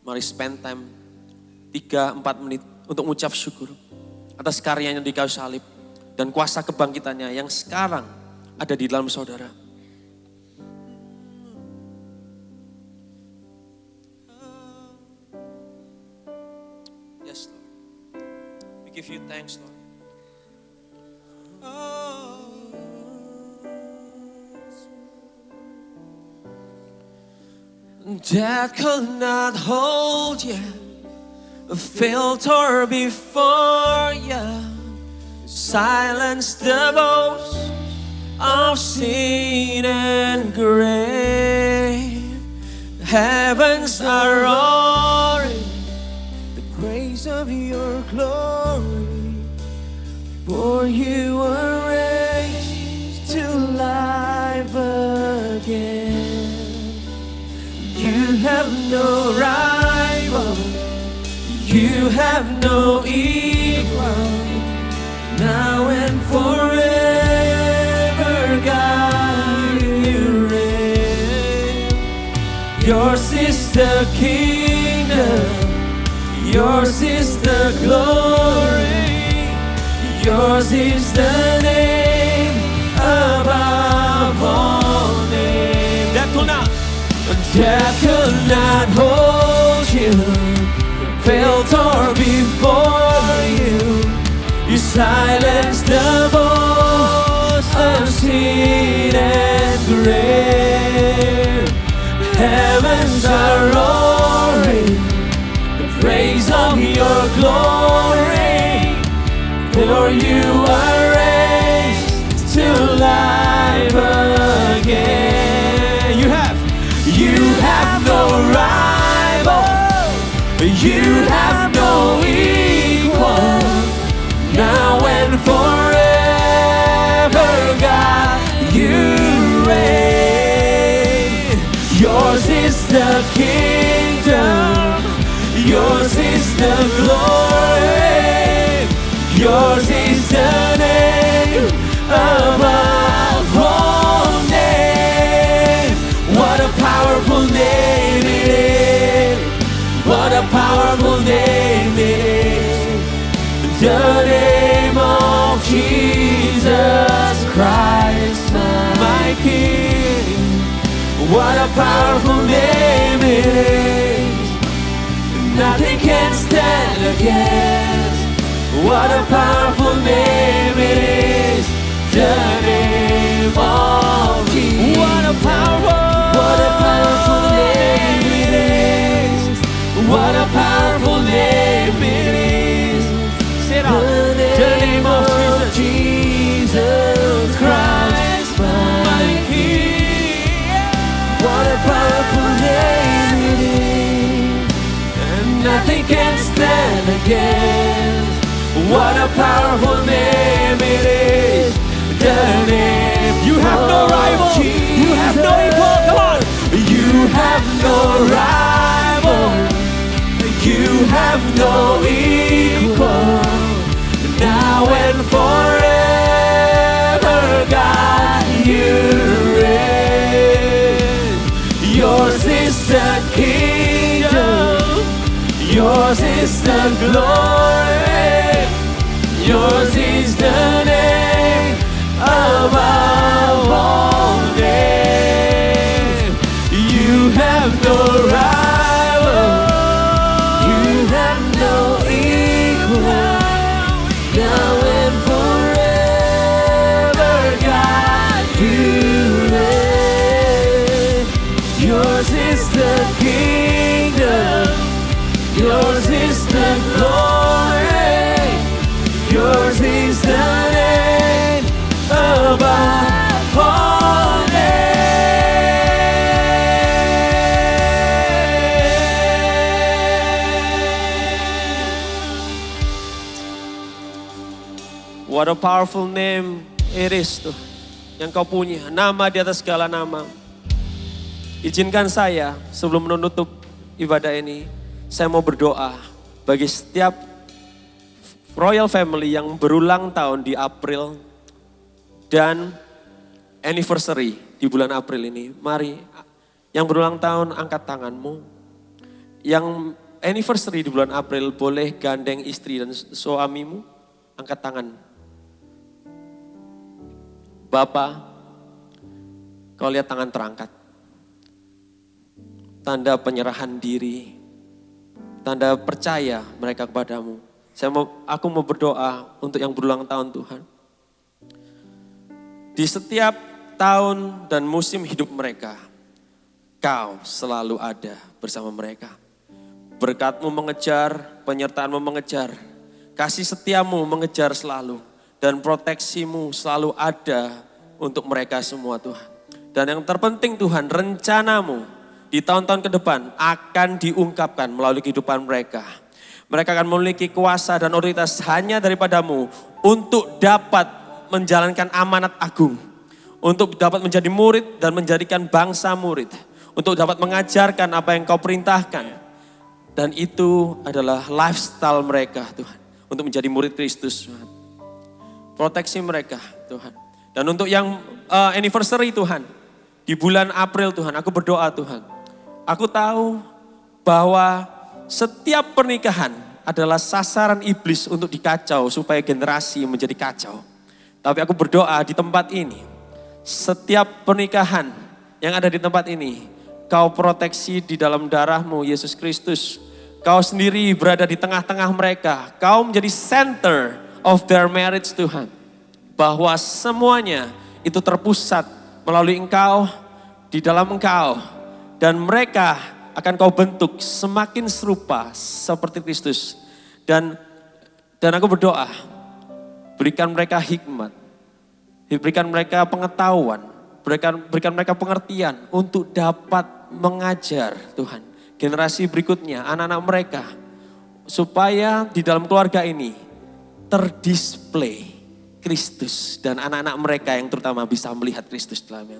Mari spend time 3-4 menit untuk mengucap syukur atas karyanya di kayu salib dan kuasa kebangkitannya yang sekarang ada di dalam saudara. Yes, Lord. We give you thanks, Lord. Death could not hold you, a filter before you, silence the boast of sin and grave. Heavens are roaring the praise of your glory, for you were raised to life again. You have no rival, you have no equal, now and forever, God, you reign. Yours is the kingdom, yours is the glory, yours is the name above all names. Death could not hold you, filter before you. You silenced the voice of sin and grave. Heavens are roaring the praise of your glory, for you are raised to life again. You have no rival, you have no equal, now and forever, God, you reign. Yours is the kingdom, yours is the glory, yours is the name above all names. What a powerful name it is, what a powerful name it is, the name of Jesus Christ, my King. What a powerful name it is, nothing can stand against. What a powerful name it is, the name of Jesus. What a powerful name it is, what a powerful name it is. Sit on the name of Jesus Christ, my King. What a powerful name it is, and nothing can stand against. What a powerful name it is, the name. You have no rival, you have no equal. Come on. You have no rival, you have no equal, now and forever, God, you reign. Yours is the kingdom, yours is the glory, yours is the name above all names. You have no rival, you have no equal, now and forever, God, you reign. Yours is the kingdom, yours is the glory, yours is the name above all What a powerful name it is Tuhan. Yang kau punya, nama di atas segala nama. Izinkan saya sebelum menutup ibadah ini, saya mau berdoa bagi setiap Royal Family yang berulang tahun di April dan anniversary di bulan April ini. Mari, yang berulang tahun angkat tanganmu. Yang anniversary di bulan April boleh gandeng istri dan suamimu, angkat tangan. Bapak, kau lihat tangan terangkat. Tanda penyerahan diri, tanda percaya mereka kepadamu. Aku mau berdoa untuk yang berulang tahun Tuhan. Di setiap tahun dan musim hidup mereka, Kau selalu ada bersama mereka. Berkat-Mu mengejar, penyertaan-Mu mengejar, kasih setiamu mengejar selalu. Dan proteksi-Mu selalu ada untuk mereka semua Tuhan. Dan yang terpenting Tuhan, rencana-Mu di tahun-tahun ke depan akan diungkapkan melalui kehidupan mereka. Mereka akan memiliki kuasa dan otoritas hanya daripada-Mu untuk dapat menjalankan amanat agung. Untuk dapat menjadi murid dan menjadikan bangsa murid. Untuk dapat mengajarkan apa yang Kau perintahkan. Dan itu adalah lifestyle mereka Tuhan. Untuk menjadi murid Kristus Tuhan. Proteksi mereka Tuhan. Dan untuk yang anniversary Tuhan. Di bulan April Tuhan, aku berdoa Tuhan. Aku tahu bahwa setiap pernikahan adalah sasaran iblis untuk dikacau supaya generasi menjadi kacau. Tapi aku berdoa di tempat ini, setiap pernikahan yang ada di tempat ini, Kau proteksi di dalam darah-Mu Yesus Kristus. Kau sendiri berada di tengah-tengah mereka. Kau menjadi center of their marriage Tuhan. Bahwa semuanya itu terpusat melalui Engkau, di dalam Engkau. Dan mereka akan Kau bentuk semakin serupa seperti Kristus. Dan aku berdoa, berikan mereka hikmat, berikan mereka pengetahuan, berikan mereka pengertian untuk dapat mengajar Tuhan. Generasi berikutnya, anak-anak mereka. Supaya di dalam keluarga ini terdisplay Kristus. Dan anak-anak mereka yang terutama bisa melihat Kristus dalamnya.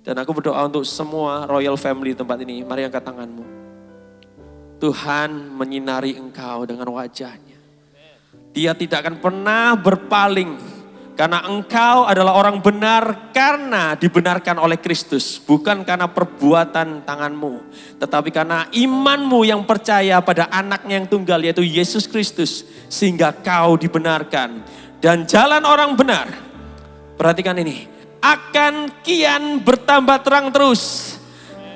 Dan aku berdoa untuk semua Royal Family di tempat ini. Mari angkat tanganmu. Tuhan menyinari engkau dengan wajahnya. Dia tidak akan pernah berpaling. Karena engkau adalah orang benar karena dibenarkan oleh Kristus. Bukan karena perbuatan tanganmu. Tetapi karena imanmu yang percaya pada anaknya yang tunggal yaitu Yesus Kristus. Sehingga kau dibenarkan. Dan jalan orang benar, perhatikan ini, akan kian bertambah terang terus.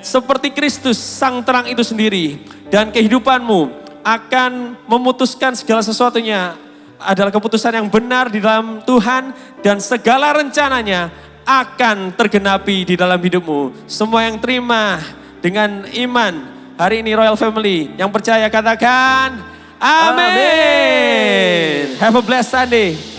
Seperti Kristus sang terang itu sendiri. Dan kehidupanmu akan memutuskan segala sesuatunya adalah keputusan yang benar di dalam Tuhan dan segala rencananya akan tergenapi di dalam hidupmu. Semua yang terima dengan iman hari ini Royal Family yang percaya katakan amin. Have a blessed Sunday.